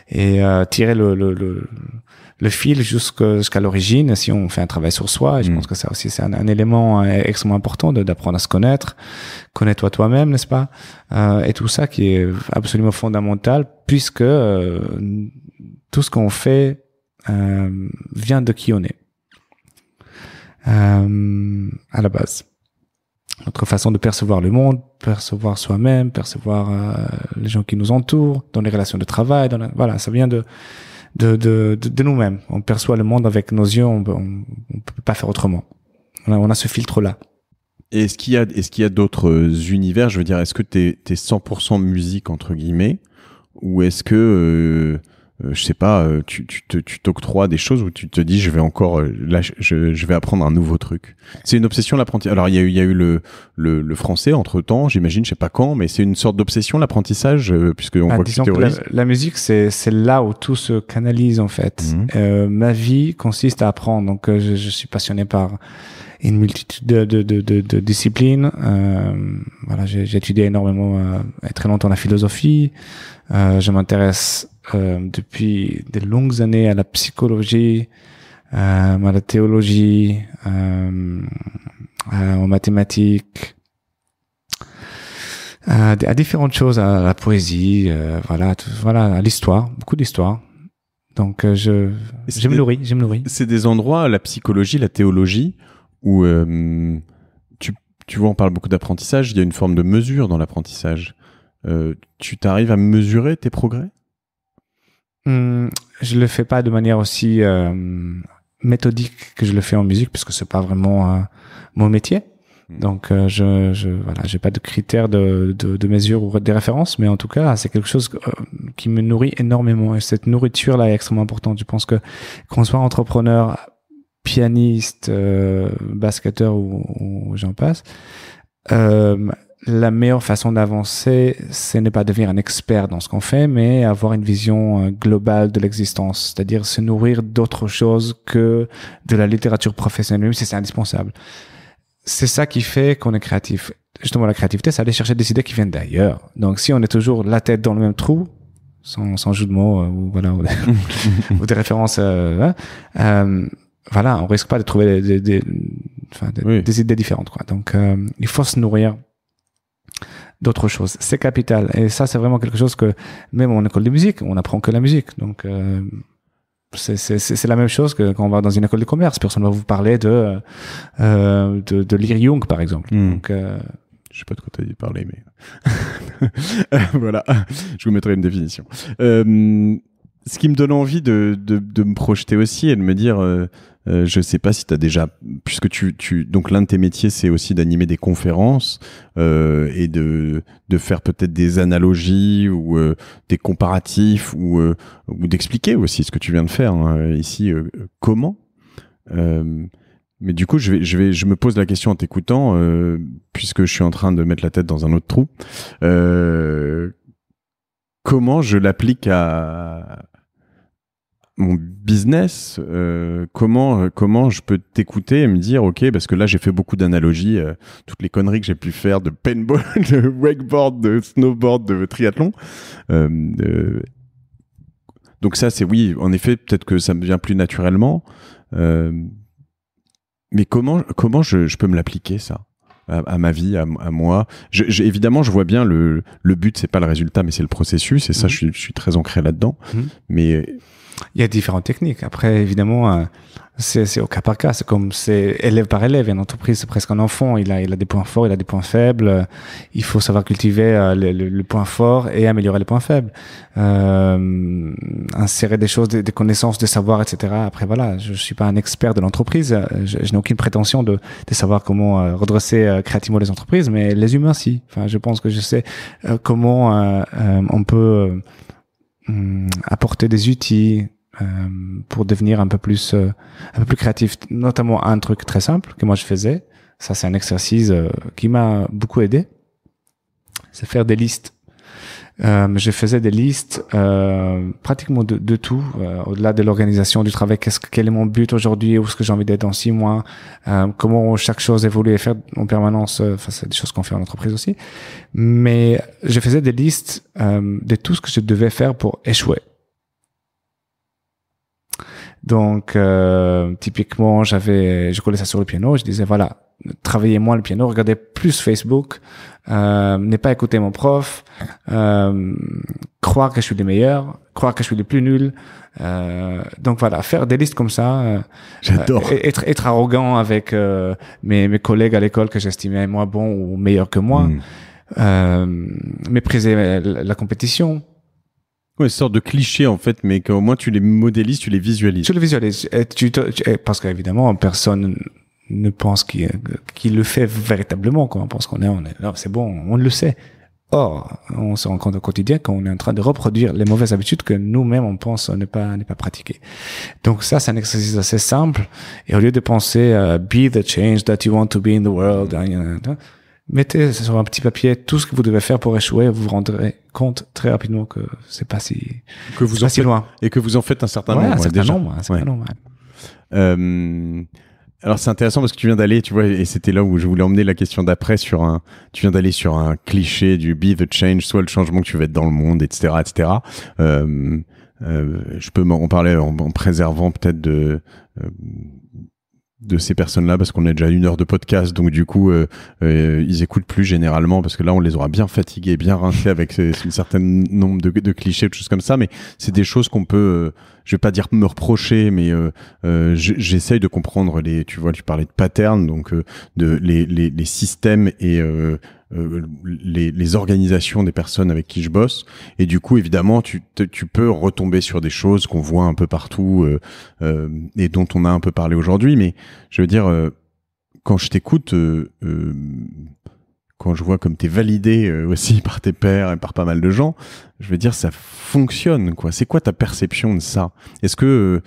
et tirer le fil jusqu'à l'origine si on fait un travail sur soi. Et je pense que ça aussi c'est un élément extrêmement important d'apprendre à se connaître. Connais-toi toi-même, n'est-ce pas? Et tout ça qui est absolument fondamental puisque tout ce qu'on fait vient de qui on est à la base. Notre façon de percevoir le monde, percevoir soi-même, percevoir les gens qui nous entourent, dans les relations de travail, voilà, ça vient de nous-mêmes. On perçoit le monde avec nos yeux, on peut pas faire autrement. On a ce filtre-là. Et est-ce qu'il y a d'autres univers? Je veux dire, est-ce que t'es 100% musique entre guillemets, ou est-ce que je sais pas, tu t'octroies des choses où tu te dis je vais encore là je vais apprendre un nouveau truc. C'est une obsession l'apprentissage. Alors il y a eu le français entre-temps, j'imagine, je sais pas quand, mais c'est une sorte d'obsession l'apprentissage puisque on voit que tu théorises. La musique c'est là où tout se canalise en fait. Ma vie consiste à apprendre, donc je suis passionné par une multitude de disciplines. Voilà, j'ai étudié énormément très longtemps la philosophie. Je m'intéresse depuis de longues années à la psychologie, à la théologie, aux mathématiques, à différentes choses, à la poésie, à l'histoire, beaucoup d'histoire. Donc je me nourris. C'est des endroits, la psychologie, la théologie, où tu vois, on parle beaucoup d'apprentissage, il y a une forme de mesure dans l'apprentissage. Tu t'arrives à mesurer tes progrès? Je le fais pas de manière aussi méthodique que je le fais en musique, puisque c'est pas vraiment mon métier. Donc j'ai pas de critères de mesure ou de référence, mais en tout cas c'est quelque chose qui me nourrit énormément, et cette nourriture là est extrêmement importante. Je pense que qu'on soit entrepreneur, pianiste, basketteur ou j'en passe, la meilleure façon d'avancer, ce n'est pas devenir un expert dans ce qu'on fait, mais avoir une vision globale de l'existence, c'est-à-dire se nourrir d'autre chose que de la littérature professionnelle, même si c'est indispensable. C'est ça qui fait qu'on est créatif. Justement, la créativité, c'est aller chercher des idées qui viennent d'ailleurs. Donc, si on est toujours la tête dans le même trou, sans jeu de mots, ou des références, voilà, on risque pas de trouver des idées différentes, quoi. Donc, il faut se nourrir d'autres choses. C'est capital. Et ça, c'est vraiment quelque chose que, même en école de musique, on apprend que la musique. Donc, c'est la même chose que quand on va dans une école de commerce. Personne ne va vous parler de lire Jung, par exemple. Donc, Je sais pas de quoi tu as parlé, mais voilà, je vous mettrai une définition. Ce qui me donne envie de me projeter aussi et de me dire, je sais pas si tu as déjà, puisque donc l'un de tes métiers, c'est aussi d'animer des conférences et de faire peut-être des analogies ou des comparatifs ou d'expliquer aussi ce que tu viens de faire ici, comment. Mais du coup, je me pose la question en t'écoutant, puisque je suis en train de mettre la tête dans un autre trou. Comment je l'applique à mon business, comment je peux t'écouter et me dire, ok, parce que là j'ai fait beaucoup d'analogies, toutes les conneries que j'ai pu faire de paintball, de wakeboard, de snowboard, de triathlon. Donc ça, c'est oui, en effet, peut-être que ça me vient plus naturellement. Mais comment je peux me l'appliquer, ça, à ma vie, à moi. Évidemment, je vois bien le but, c'est pas le résultat, mais c'est le processus. Et ça, je suis très ancré là-dedans. Mais il y a différentes techniques. Après, évidemment, c'est au cas par cas. C'est comme c'est élève par élève. Une entreprise, c'est presque un enfant. Il a des points forts, il a des points faibles. Il faut savoir cultiver le point fort et améliorer les points faibles. Insérer des choses, des connaissances, des savoirs, etc. Après, voilà, je suis pas un expert de l'entreprise. Je n'ai aucune prétention de savoir comment redresser créativement les entreprises, mais les humains, si. Enfin, je pense que je sais comment on peut apporter des outils pour devenir un peu plus créatif. Notamment un truc très simple que moi je faisais. Ça, c'est un exercice qui m'a beaucoup aidé. C'est faire des listes. Je faisais des listes pratiquement de tout, au-delà de l'organisation du travail. Quel est mon but aujourd'hui? Où est-ce que j'ai envie d'être dans 6 mois? Comment chaque chose évolue et faire en permanence. Enfin, c'est des choses qu'on fait en entreprise aussi. Mais je faisais des listes de tout ce que je devais faire pour échouer. Donc, typiquement, je collais ça sur le piano. Je disais, voilà, travaillez moins le piano, regardez plus Facebook, ne pas écouter mon prof, croire que je suis le meilleur, croire que je suis le plus nul. Donc voilà, faire des listes comme ça. J'adore. Être arrogant avec mes collègues à l'école que j'estimais moins bons ou meilleurs que moi. Mépriser la compétition. Ouais, une sorte de cliché en fait, mais qu'au moins tu les modélises, tu les visualises. Tu les visualises. Parce qu'évidemment, personne ne pense qu'il le fait véritablement. Quand on pense qu'on est là, c'est bon, on le sait. Or, on se rend compte au quotidien qu'on est en train de reproduire les mauvaises habitudes que nous-mêmes on pense ne pas pratiquer. Donc ça, c'est un exercice assez simple. Et au lieu de penser be the change that you want to be in the world, mettez sur un petit papier tout ce que vous devez faire pour échouer. Vous vous rendrez compte très rapidement que c'est pas si loin. Et que vous en faites un certain nombre. Un certain nombre. Alors c'est intéressant parce que tu viens d'aller, tu vois, et c'était là où je voulais emmener la question d'après tu viens d'aller sur un cliché du be the change, soit le changement que tu veux être dans le monde, etc., etc. Je peux en parler en préservant peut-être de ces personnes-là parce qu'on a déjà 1 heure de podcast, donc du coup ils écoutent plus généralement parce que là on les aura bien fatigués, bien rincés avec un certain nombre de clichés, de choses comme ça, mais c'est des choses qu'on peut, je vais pas dire me reprocher, mais j'essaye de comprendre tu parlais de patterns, donc les systèmes et les organisations des personnes avec qui je bosse, et du coup évidemment tu peux retomber sur des choses qu'on voit un peu partout et dont on a un peu parlé aujourd'hui, mais je veux dire quand je t'écoute, quand je vois comme t'es validé aussi par tes pairs et par pas mal de gens, je veux dire ça fonctionne quoi. C'est quoi ta perception de ça? Est-ce que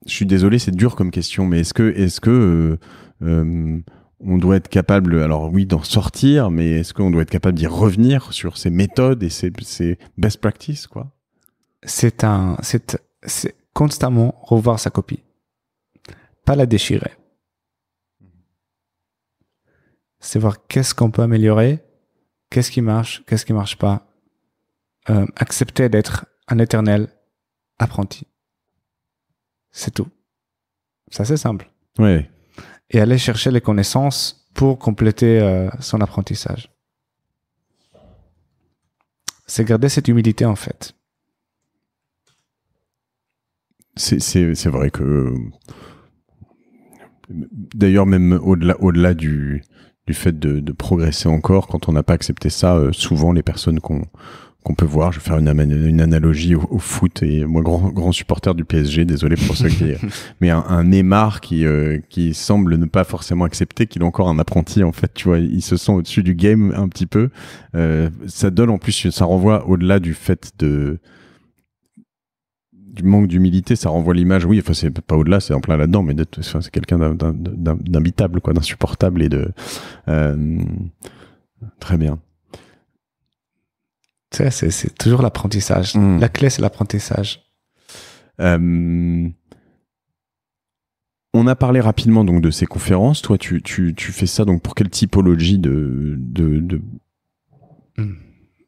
je suis désolé, c'est dur comme question, mais est-ce que on doit être capable, alors oui, d'en sortir, mais est-ce qu'on doit être capable d'y revenir sur ces méthodes et ces best practices, quoi? C'est constamment revoir sa copie. Pas la déchirer. C'est voir qu'est-ce qu'on peut améliorer, qu'est-ce qui marche pas. Accepter d'être un éternel apprenti. C'est tout. C'est assez simple. Ouais. Et aller chercher les connaissances pour compléter son apprentissage. C'est garder cette humilité en fait. C'est vrai que d'ailleurs même au-delà du fait de progresser encore quand on n'a pas accepté ça. Souvent, les personnes qu'on peut voir, je vais faire une analogie au foot, et moi grand supporter du PSG, désolé pour ceux qui, mais un Neymar qui semble ne pas forcément accepter qu'il est encore un apprenti, en fait, tu vois, il se sent au-dessus du game un petit peu. Ça donne en plus, ça renvoie au-delà du fait du manque d'humilité, ça renvoie l'image, oui, enfin c'est pas au-delà, c'est en plein là-dedans, mais c'est quelqu'un d'imbitable, quoi, d'insupportable et très bien. C'est toujours l'apprentissage. La clé, c'est l'apprentissage. On a parlé rapidement donc de ces conférences. Toi, tu fais ça donc pour quelle typologie de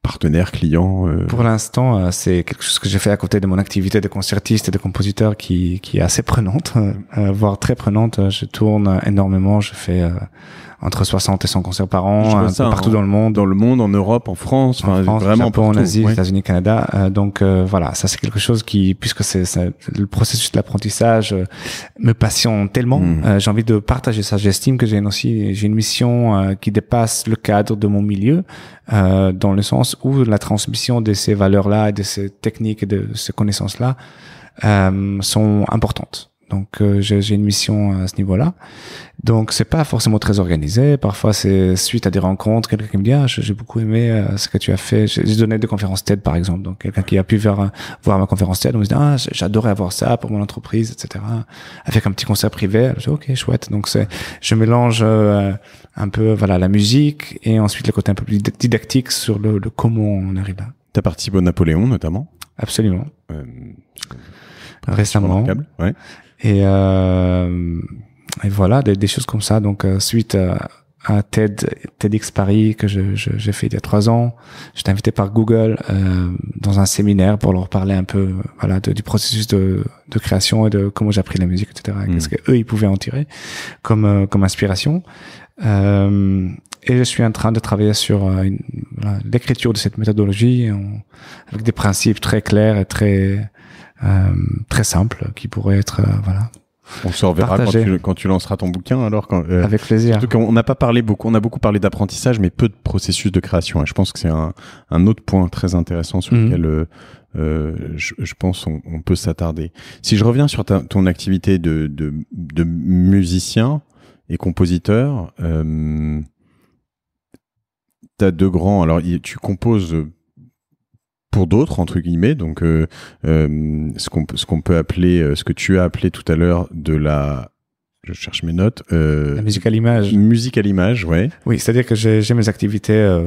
partenaires, clients Pour l'instant, c'est quelque chose que j'ai fait à côté de mon activité de concertiste et de compositeur qui est assez prenante, voire très prenante. Je tourne énormément, je fais entre 60 et 100 concerts par an, partout dans le monde. Dans le monde, en Europe, en France, vraiment Japon, partout, en Asie, États-Unis, Canada. Donc voilà, ça c'est quelque chose qui, puisque c'est le processus de l'apprentissage me passionne tellement, j'ai envie de partager ça. J'estime que j'ai une mission qui dépasse le cadre de mon milieu, dans le sens où la transmission de ces valeurs-là, de ces techniques et de ces connaissances-là sont importantes. Donc j'ai une mission à ce niveau-là. Donc c'est pas forcément très organisé. Parfois c'est suite à des rencontres, quelqu'un qui me dit j'ai beaucoup aimé ce que tu as fait. J'ai donné des conférences TED par exemple. Donc quelqu'un qui a pu voir ma conférence TED, on me dit j'adorais avoir ça pour mon entreprise, etc. Avec un petit concert privé. Je dis ok, chouette. Donc je mélange un peu la musique et ensuite le côté un peu plus didactique sur le comment on arrive là. T'as participé au Napoléon notamment. Absolument. Récemment. Ouais. Et voilà, des choses comme ça. Donc, suite à TEDx Paris que j'ai fait il y a 3 ans, j'étais invité par Google dans un séminaire pour leur parler un peu du processus de création et de comment j'ai appris la musique, etc. Qu'est-ce qu'eux ils pouvaient en tirer comme inspiration. Et je suis en train de travailler sur l'écriture de cette méthodologie avec des principes très clairs et très simples qui pourraient être On se reverra quand tu lanceras ton bouquin, alors avec plaisir. Surtout qu'on n'a pas parlé beaucoup, on a beaucoup parlé d'apprentissage, mais peu de processus de création. Et je pense que c'est un autre point très intéressant sur lequel je pense on peut s'attarder. Si je reviens sur ton activité de musicien et compositeur, t'as 2 grands. Alors tu composes pour d'autres, entre guillemets, donc ce qu'on peut appeler, ce que tu as appelé tout à l'heure je cherche mes notes. La musique à l'image. Musique à l'image, ouais. Oui, c'est-à-dire que j'ai mes activités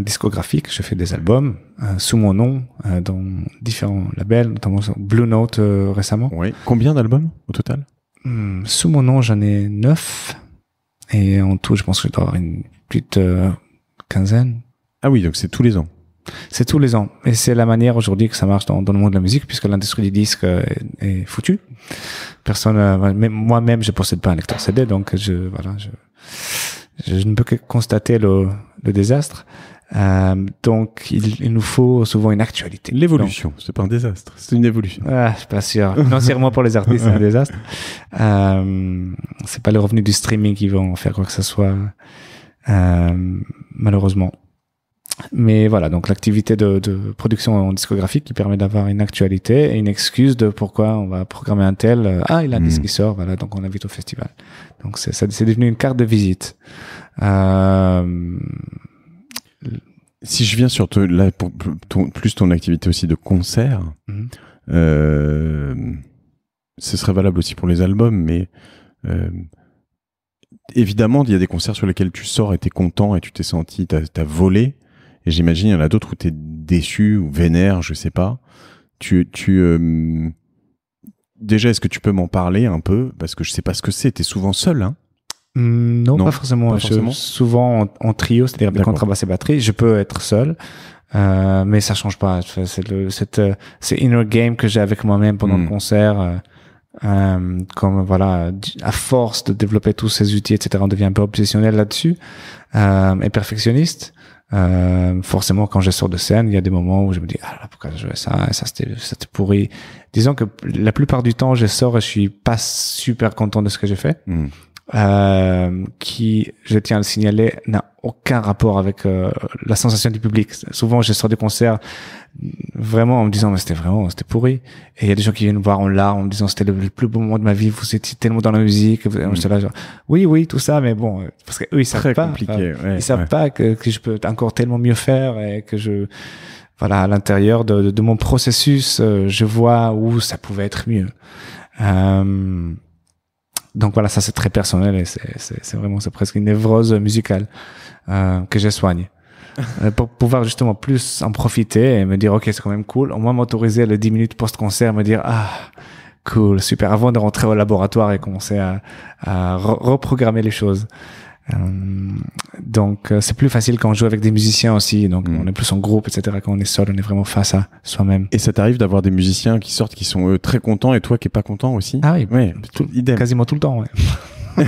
discographiques, je fais des albums sous mon nom dans différents labels, notamment sur Blue Note récemment. Oui. Combien d'albums au total? Sous mon nom, j'en ai 9, et en tout, je pense que je dois avoir plus de 15aine. Ah oui, donc c'est tous les ans. C'est tous les ans. Et c'est la manière aujourd'hui que ça marche dans le monde de la musique, puisque l'industrie du disque est foutue. Même moi-même, je possède pas un lecteur CD, donc je ne peux que constater le désastre. Donc, il nous faut souvent une actualité. L'évolution, c'est pas un désastre, c'est une évolution. Je suis pas sûr. Financièrement, pour les artistes, c'est un désastre. C'est pas les revenus du streaming qui vont faire quoi que ce soit, malheureusement. Mais voilà, donc l'activité de production en discographique qui permet d'avoir une actualité et une excuse de pourquoi on va programmer un tel. Il a un disque qui sort, voilà, donc on l'invite au festival. Donc c'est devenu une carte de visite. Si je viens sur plus ton activité aussi de concert, ce serait valable aussi pour les albums, mais évidemment, il y a des concerts sur lesquels tu sors et t'es content et tu t'es senti, t'as volé. Et j'imagine, il y en a d'autres où t'es déçu ou vénère, je sais pas. Déjà, est-ce que tu peux m'en parler un peu? Parce que je sais pas ce que c'est. T'es souvent seul, hein? Non, pas forcément. Souvent en trio, c'est-à-dire avec contrebasse et batterie. Je peux être seul, mais ça change pas. C'est inner game que j'ai avec moi-même pendant le concert. Comme à force de développer tous ces outils, etc., on devient un peu obsessionnel là-dessus, et perfectionniste. Forcément, quand je sors de scène, il y a des moments où je me dis pourquoi je jouais ça, et ça c'était pourri. Disons que la plupart du temps, je sors et je suis pas super content de ce que j'ai fait. qui, je tiens à le signaler, n'a aucun rapport avec la sensation du public. Souvent, je sors du concert vraiment en me disant mais c'était pourri. Et il y a des gens qui viennent me voir en larmes en me disant c'était le plus beau moment de ma vie, vous étiez tellement dans la musique. J'étais là genre oui tout ça, mais bon, parce que eux ils savent pas, ils savent pas que je peux encore tellement mieux faire et que voilà, à l'intérieur de mon processus, je vois où ça pouvait être mieux. Donc voilà, ça c'est très personnel et c'est presque une névrose musicale que je soigne. Pour pouvoir justement plus en profiter et me dire ok, c'est quand même cool. Au moins m'autoriser les 10 minutes post-concert, me dire cool, super, avant de rentrer au laboratoire et commencer à reprogrammer les choses. Donc c'est plus facile quand on joue avec des musiciens aussi, donc on est plus en groupe, etc. Quand on est seul, on est vraiment face à soi-même. Et ça t'arrive d'avoir des musiciens qui sortent, qui sont très contents, et toi qui es pas content aussi? Ah oui, ouais, quasiment tout le temps, ouais.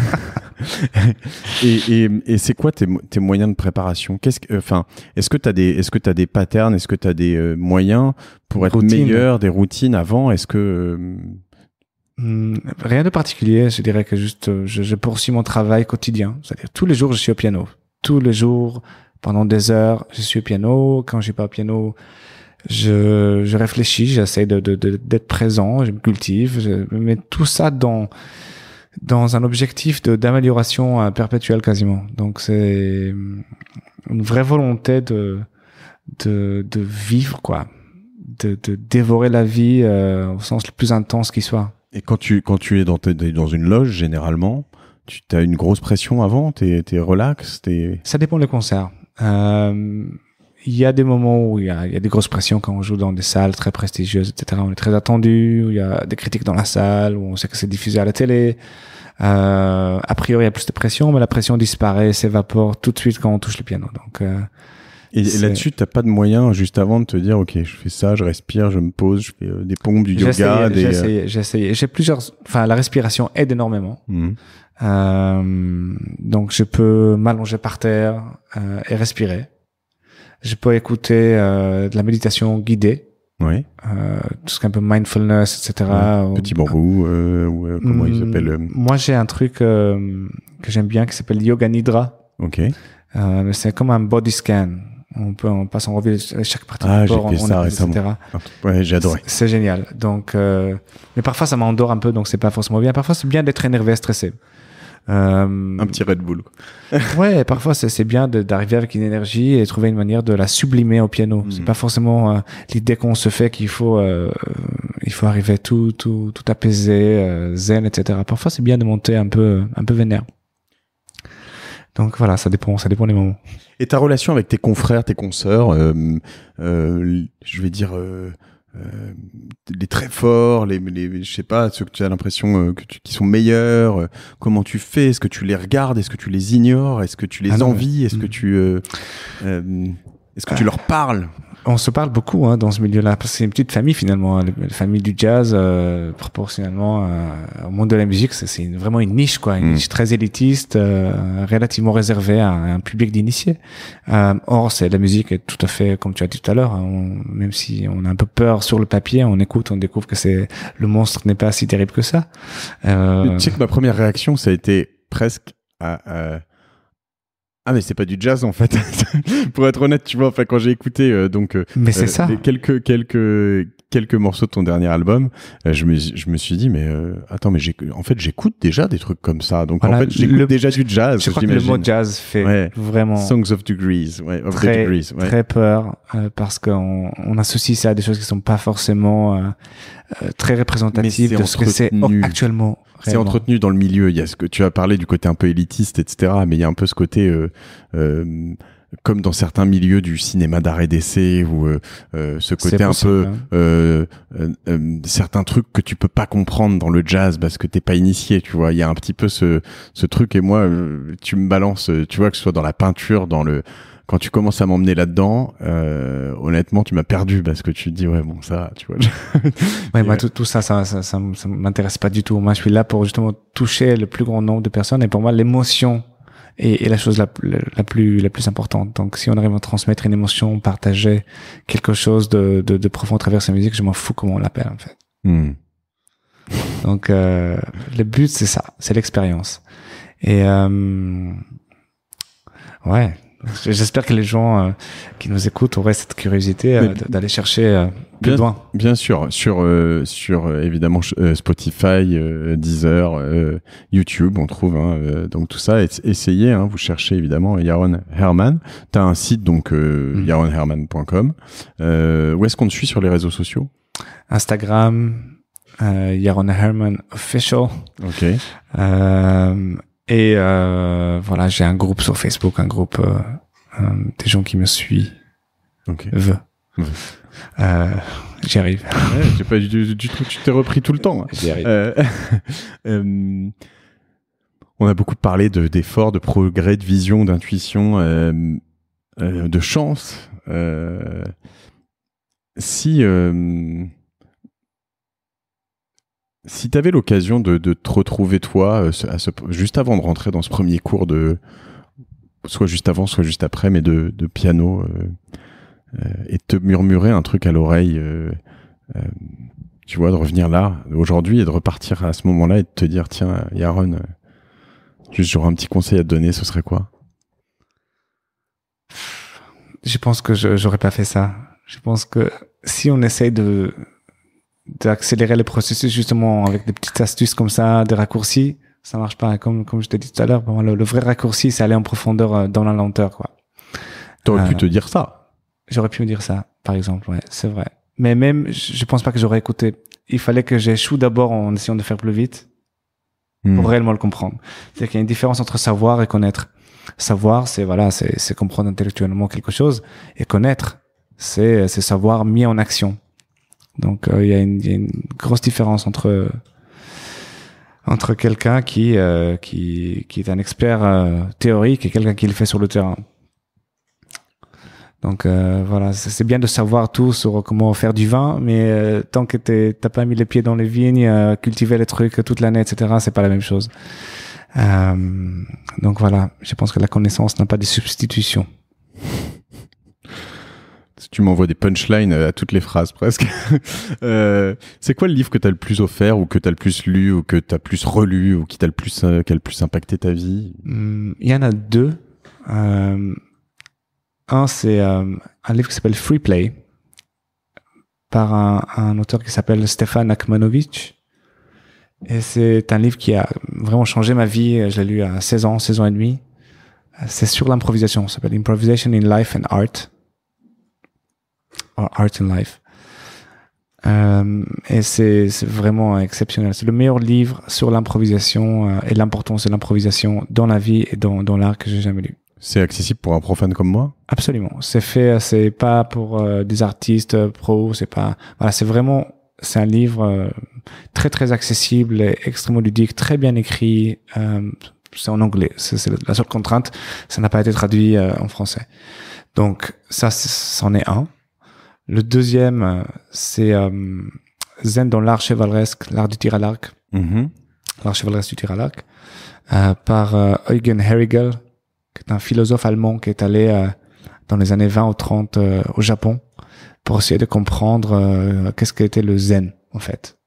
et c'est quoi tes moyens de préparation? Est-ce que t'as des patterns, est-ce que t'as des moyens pour être meilleur, des routines avant? Est-ce que rien de particulier, je dirais que juste je poursuis mon travail quotidien, c'est-à-dire tous les jours je suis au piano, tous les jours pendant des heures je suis au piano. Quand je suis pas au piano, je réfléchis, j'essaie d'être présent, je me cultive, je mets tout ça dans un objectif d'amélioration perpétuelle quasiment. Donc c'est une vraie volonté de vivre quoi, de dévorer la vie au sens le plus intense qui soit. Et quand tu es dans une loge, généralement, tu as une grosse pression avant, t'es relax, Ça dépend des concerts. Il y a des moments où il y a des grosses pressions quand on joue dans des salles très prestigieuses, etc. On est très attendu, où il y a des critiques dans la salle, où on sait que c'est diffusé à la télé. A priori, il y a plus de pression, mais la pression disparaît, s'évapore tout de suite quand on touche le piano. Donc, et là-dessus, t'as pas de moyen juste avant de te dire, ok, je fais ça, je respire, je me pose, je fais des pompes, du yoga. J'ai essayé. La respiration aide énormément. Donc, je peux m'allonger par terre et respirer. Je peux écouter de la méditation guidée. Oui. Tout ce qui est un peu mindfulness, etc. Petit bambou, comment il s'appelle Moi, j'ai un truc que j'aime bien qui s'appelle Yoga Nidra. Ok. C'est comme un body scan. On passe en revue chaque partie du corps, j'ai fait ça récemment. etc. Ouais, j'ai adoré. C'est génial. Donc, mais parfois ça m'endort un peu, donc c'est pas forcément bien. Parfois c'est bien d'être énervé, stressé. Un petit Red Bull. Ouais, parfois c'est bien d'arriver avec une énergie et trouver une manière de la sublimer au piano. C'est pas forcément l'idée qu'on se fait qu'il faut arriver tout apaiser, zen, etc. Parfois c'est bien de monter un peu vénère. Donc voilà, ça dépend des moments. Et ta relation avec tes confrères, tes consoeurs, je vais dire les très forts, les je sais pas, ceux que tu as l'impression qui sont meilleurs, comment tu fais? Est-ce que tu les regardes? Est-ce que tu les ignores? Est-ce que tu les envies? Est-ce que tu leur parles? On se parle beaucoup dans ce milieu-là, parce que c'est une petite famille finalement. La famille du jazz, proportionnellement au monde de la musique, c'est vraiment une niche, quoi, une niche très élitiste, relativement réservée à un public d'initiés. Or, la musique est tout à fait, comme tu as dit tout à l'heure, même si on a un peu peur sur le papier, on écoute, on découvre que le monstre n'est pas si terrible que ça. Tu sais que ma première réaction, ça a été presque ah mais c'est pas du jazz en fait. Pour être honnête, tu vois, enfin quand j'ai écouté mais c'est ça. quelques morceaux de ton dernier album, je me suis dit mais attends, mais j'écoute déjà des trucs comme ça. Donc voilà, en fait, j'écoute déjà du jazz. Je crois que le mot jazz fait vraiment Songs of Degrees, très peur parce qu'on associe ça à des choses qui sont pas forcément très représentatives de ce que c'est actuellement. C'est entretenu dans le milieu. Il y a ce que tu as parlé du côté un peu élitiste, etc. Mais il y a un peu ce côté, comme dans certains milieux du cinéma d'art et d'essai, où ce côté un peu certains trucs que tu peux pas comprendre dans le jazz parce que t'es pas initié. Tu vois, il y a un petit peu ce truc. Et moi, tu me balances, tu vois, que ce soit dans la peinture, quand tu commences à m'emmener là-dedans, honnêtement, tu m'as perdu parce que tu te dis, ouais, bon, ça, tu vois. Ouais, moi, tout ça m'intéresse pas du tout. Moi, je suis là pour justement toucher le plus grand nombre de personnes. Et pour moi, l'émotion est la chose la plus importante. Donc, si on arrive à transmettre une émotion, partager quelque chose de profond à travers sa musique, je m'en fous comment on l'appelle, en fait. Donc, le but, c'est ça. C'est l'expérience. Et ouais, j'espère que les gens qui nous écoutent auraient cette curiosité d'aller chercher plus loin. Bien sûr, sur évidemment Spotify, Deezer, YouTube, on trouve donc tout ça. Essayez, vous cherchez évidemment Yaron Herman. Tu as un site donc yaronherman.com. Où est-ce qu'on te suit sur les réseaux sociaux? Instagram, Yaron Herman Official. Ok. Et voilà, j'ai un groupe sur Facebook, un groupe des gens qui me suivent. Ok. J'y arrive. Ouais, j'ai pas du tout. Tu t'es repris tout le temps. J'y arrive. On a beaucoup parlé d'efforts, de progrès, de vision, d'intuition, de chance. Si tu avais l'occasion de te retrouver toi, juste avant de rentrer dans ce premier cours soit juste avant, soit juste après, mais de piano, et te murmurer un truc à l'oreille, tu vois, de revenir là, aujourd'hui, et de repartir à ce moment-là, et de te dire, tiens, Yaron, juste j'aurais un petit conseil à te donner, ce serait quoi? Je pense que j'aurais pas fait ça. Je pense que si on essaye d'accélérer le processus justement avec des petites astuces comme ça, des raccourcis, ça marche pas. Comme je t'ai dit tout à l'heure, le vrai raccourci, c'est aller en profondeur dans la lenteur, quoi. T'aurais pu te dire ça. J'aurais pu me dire ça, par exemple, ouais, c'est vrai. Mais même, je pense pas que j'aurais écouté. Il fallait que j'échoue d'abord en essayant de faire plus vite pour réellement le comprendre. C'est-à-dire qu'il y a une différence entre savoir et connaître. Savoir, c'est comprendre intellectuellement quelque chose, et connaître, c'est savoir mis en action. Donc il y a une grosse différence entre quelqu'un qui est un expert théorique et quelqu'un qui le fait sur le terrain. Donc voilà, c'est bien de savoir tout sur comment faire du vin, mais tant que t'as pas mis les pieds dans les vignes, cultiver les trucs toute l'année, etc., c'est pas la même chose. Donc voilà, je pense que la connaissance n'a pas de substitution. Tu m'envoies des punchlines à toutes les phrases presque. C'est quoi le livre que t'as le plus offert, ou que t'as le plus lu, ou que t'as plus relu, ou qui a le plus impacté ta vie? Il y en a deux. Un, c'est un livre qui s'appelle Free Play par un auteur qui s'appelle Stefan Akmanovic. Et c'est un livre qui a vraiment changé ma vie. Je l'ai lu à 16 ans et demi. C'est sur l'improvisation. Ça s'appelle Improvisation in Life and Art. Or Art in Life. Et c'est vraiment exceptionnel. C'est le meilleur livre sur l'improvisation et l'importance de l'improvisation dans la vie et dans l'art que j'ai jamais lu. C'est accessible pour un profane comme moi? Absolument. C'est pas pour des artistes pros, c'est un livre très très accessible, et extrêmement ludique, très bien écrit. C'est en anglais. C'est la seule contrainte. Ça n'a pas été traduit en français. Donc ça, c'en est un. Le deuxième, c'est Zen dans l'art chevaleresque, l'art du tir à l'arc. Mm-hmm. L'art chevaleresque du tir à l'arc, par Eugen Herrigel, qui est un philosophe allemand qui est allé dans les années 20 ou 30 au Japon pour essayer de comprendre qu'est-ce qu'était le zen, en fait.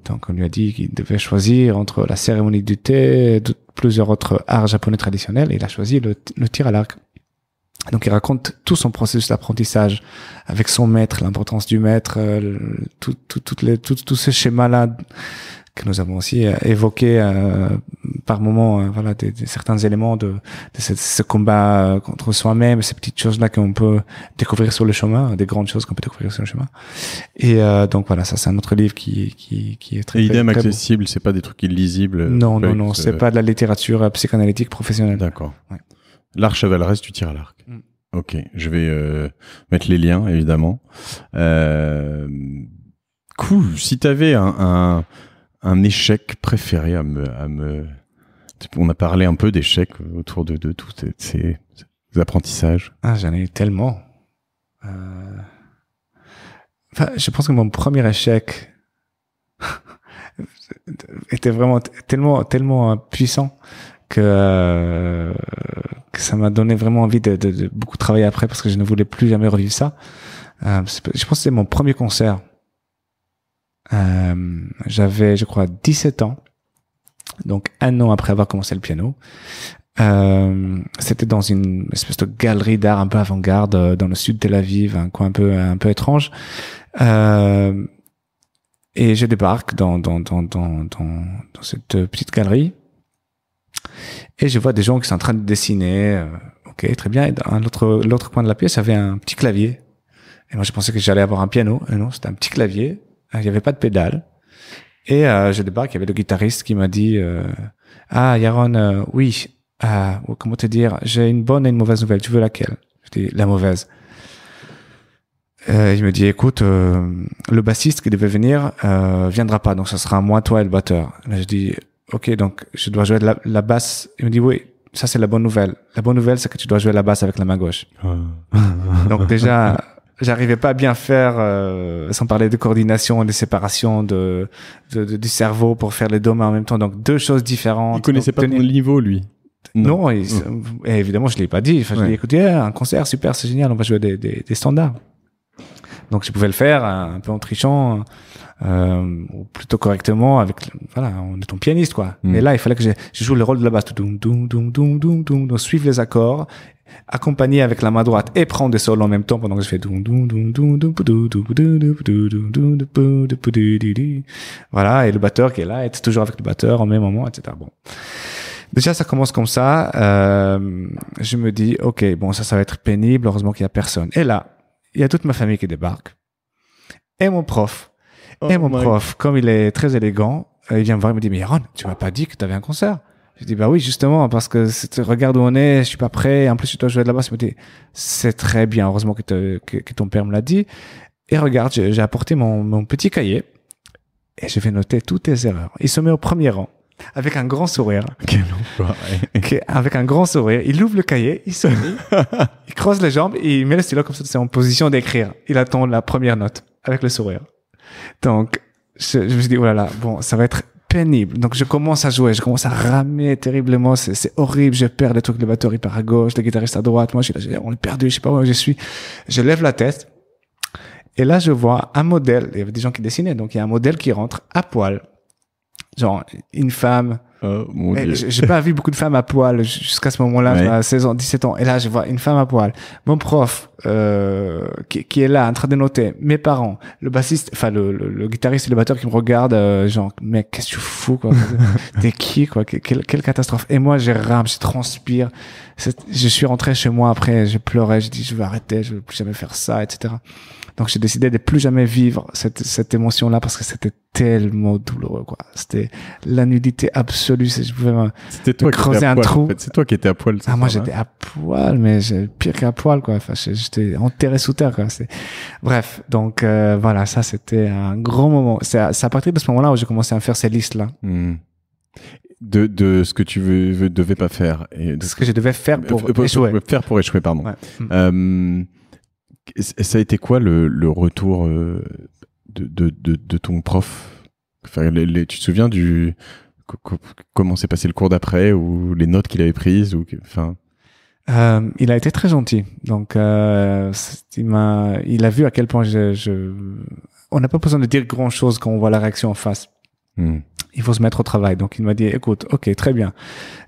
Donc on lui a dit qu'il devait choisir entre la cérémonie du thé et plusieurs autres arts japonais traditionnels, et il a choisi le tir à l'arc. Donc il raconte tout son processus d'apprentissage avec son maître, l'importance du maître, tous ces schémas-là que nous avons aussi évoqués par moments, certains éléments de ce combat contre soi-même, ces petites choses-là qu'on peut découvrir sur le chemin, des grandes choses qu'on peut découvrir sur le chemin. Et donc voilà, ça c'est un autre livre qui est très, idem très accessible, beau. C'est pas des trucs illisibles. Non, c'est pas de la littérature psychanalytique professionnelle. D'accord. Ouais. L'art chevaleresque, tu tires à l'arc. Ok, je vais mettre les liens, évidemment. Cool. Si t'avais un échec préféré à me... On a parlé un peu d'échecs autour de tous ces apprentissages. Ah, j'en ai eu tellement. Je pense que mon premier échec était vraiment tellement puissant que ça m'a donné vraiment envie de beaucoup travailler après, parce que je ne voulais plus jamais revivre ça. Je pense que c'était mon premier concert. J'avais, je crois, 17 ans. Donc, 1 an après avoir commencé le piano. C'était dans une espèce de galerie d'art un peu avant-garde dans le sud de Tel Aviv, un coin un peu étrange. Et je débarque dans cette petite galerie et je vois des gens qui sont en train de dessiner. Ok, très bien. Et dans l'autre coin de la pièce, il y avait un petit clavier. Et moi, je pensais que j'allais avoir un piano. Et non, c'était un petit clavier. Il n'y avait pas de pédale. Et je débarque, il y avait le guitariste qui m'a dit ah, Yaron, oui, comment te dire, j'ai une bonne et une mauvaise nouvelle. Tu veux laquelle? Je dis la mauvaise. Il me dit écoute, le bassiste qui devait venir viendra pas, donc ça sera moi, toi et le batteur. Là, je dis ok, donc je dois jouer de la basse. Il me dit oui, ça c'est la bonne nouvelle. La bonne nouvelle, c'est que tu dois jouer la basse avec la main gauche. Donc déjà, j'arrivais pas à bien faire, sans parler de coordination et de séparation du cerveau pour faire les deux mains en même temps. Donc 2 choses différentes. Il connaissait pas ton niveau, lui. Non, et évidemment, je l'ai pas dit. Enfin, je lui ai dit, écoutez, un concert, super, c'est génial, on va jouer des standards. Donc, je pouvais le faire un peu en trichant, ou plutôt correctement en étant pianiste, quoi. Mais là, il fallait que je joue le rôle de la basse. Donc, suivre les accords, accompagner avec la main droite et prendre des solos en même temps pendant que je fais voilà, et le batteur qui est là est toujours avec le batteur au même moment, etc. Bon. Déjà, ça commence comme ça. Je me dis, ok, bon, ça va être pénible. Heureusement qu'il y a personne. Et là, il y a toute ma famille qui débarque. Et mon prof. Comme il est très élégant, il vient me voir, il me dit, mais Yaron, tu m'as pas dit que tu avais un concert? Je dis, bah oui, justement, parce que regarde où on est, je suis pas prêt. En plus, tu dois jouer de la basse. Il me dit, c'est très bien. Heureusement que ton père me l'a dit. Et regarde, j'ai apporté mon petit cahier et je vais noter toutes tes erreurs. Il se met au premier rang. Avec un grand sourire. Quel enfoiré. Avec un grand sourire. Il ouvre le cahier, il sourit, il croise les jambes et il met le stylo comme ça, c'est en position d'écrire. Il attend la première note avec le sourire. Donc, je me suis dit, oh là là, bon, ça va être pénible. Donc, je commence à jouer, je commence à ramer terriblement. C'est horrible, je perds les trucs, le batteur il part à gauche, le guitariste à droite. Moi, on est perdu, je sais pas où je suis. Je lève la tête et là, je vois un modèle. Il y avait des gens qui dessinaient, donc il y a un modèle qui rentre à poil. Genre, une femme. Oh, mon Dieu. J'ai pas vu beaucoup de femmes à poil jusqu'à ce moment-là, ouais. À 16 ans, 17 ans. Et là, je vois une femme à poil. Mon prof, qui est là, en train de noter. Mes parents, le bassiste, enfin, le guitariste et le batteur qui me regardent, genre, mec, qu'est-ce que tu fous, quoi? T'es qui, quoi? Quelle catastrophe. Et moi, je rame, je transpire. Je suis rentré chez moi après, je pleurais, je dis, je vais arrêter, je veux plus jamais faire ça, etc. Donc, j'ai décidé de plus jamais vivre cette émotion-là parce que c'était tellement douloureux, quoi. C'était la nudité absolue. Je pouvais me creuser un trou. En fait, c'est toi qui étais à poil. Moi, j'étais à poil, mais pire qu'à poil, quoi. Enfin, j'étais enterré sous terre, quoi. Bref. Donc, voilà, ça, c'était un grand moment. C'est à partir de ce moment-là où j'ai commencé à faire ces listes-là. De ce que tu devais pas faire. Et ce que je devais faire pour échouer. Faire pour échouer, pardon. Ouais. Ça a été quoi le retour de ton prof? Enfin, tu te souviens comment s'est passé le cours d'après ou les notes qu'il avait prises ou enfin. Il a été très gentil. Donc, il a vu à quel point on n'a pas besoin de dire grand chose quand on voit la réaction en face. Il faut se mettre au travail. Donc, il m'a dit, écoute, ok, très bien.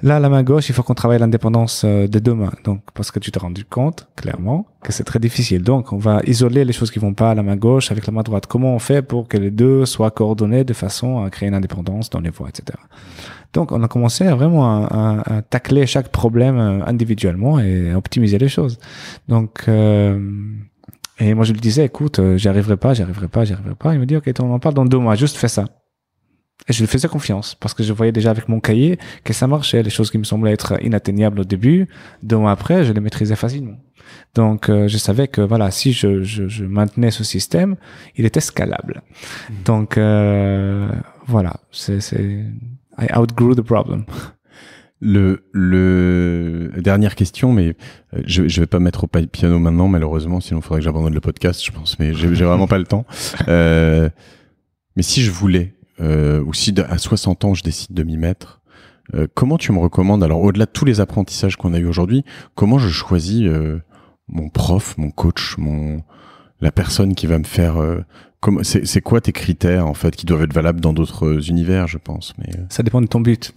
Là, la main gauche, il faut qu'on travaille l'indépendance des 2 mains. Donc, parce que tu t'es rendu compte, clairement, que c'est très difficile. Donc, on va isoler les choses qui vont pas à la main gauche avec la main droite. Comment on fait pour que les 2 soient coordonnés de façon à créer une indépendance dans les voix, etc. Donc, on a commencé à tacler chaque problème individuellement et à optimiser les choses. Donc, et moi, je lui disais, écoute, j'y arriverai pas. Il me dit, ok, on en parle dans 2 mois, juste fais ça. Et je lui faisais confiance parce que je voyais déjà avec mon cahier que ça marchait. Les choses qui me semblaient être inatteignables au début, 2 mois après, je les maîtrisais facilement. Donc, je savais que voilà, si je maintenais ce système, il était scalable. Donc, voilà, I outgrew the problem. Dernière question, mais je vais pas mettre au piano maintenant, malheureusement, sinon il faudrait que j'abandonne le podcast, je pense, mais j'ai vraiment pas le temps. Mais si je voulais, ou si à 60 ans je décide de m'y mettre, comment tu me recommandes, alors au-delà de tous les apprentissages qu'on a eu aujourd'hui, comment je choisis mon prof, mon coach, la personne qui va me faire C'est quoi tes critères, en fait, qui doivent être valables dans d'autres univers, je pense, mais... Ça dépend de ton but.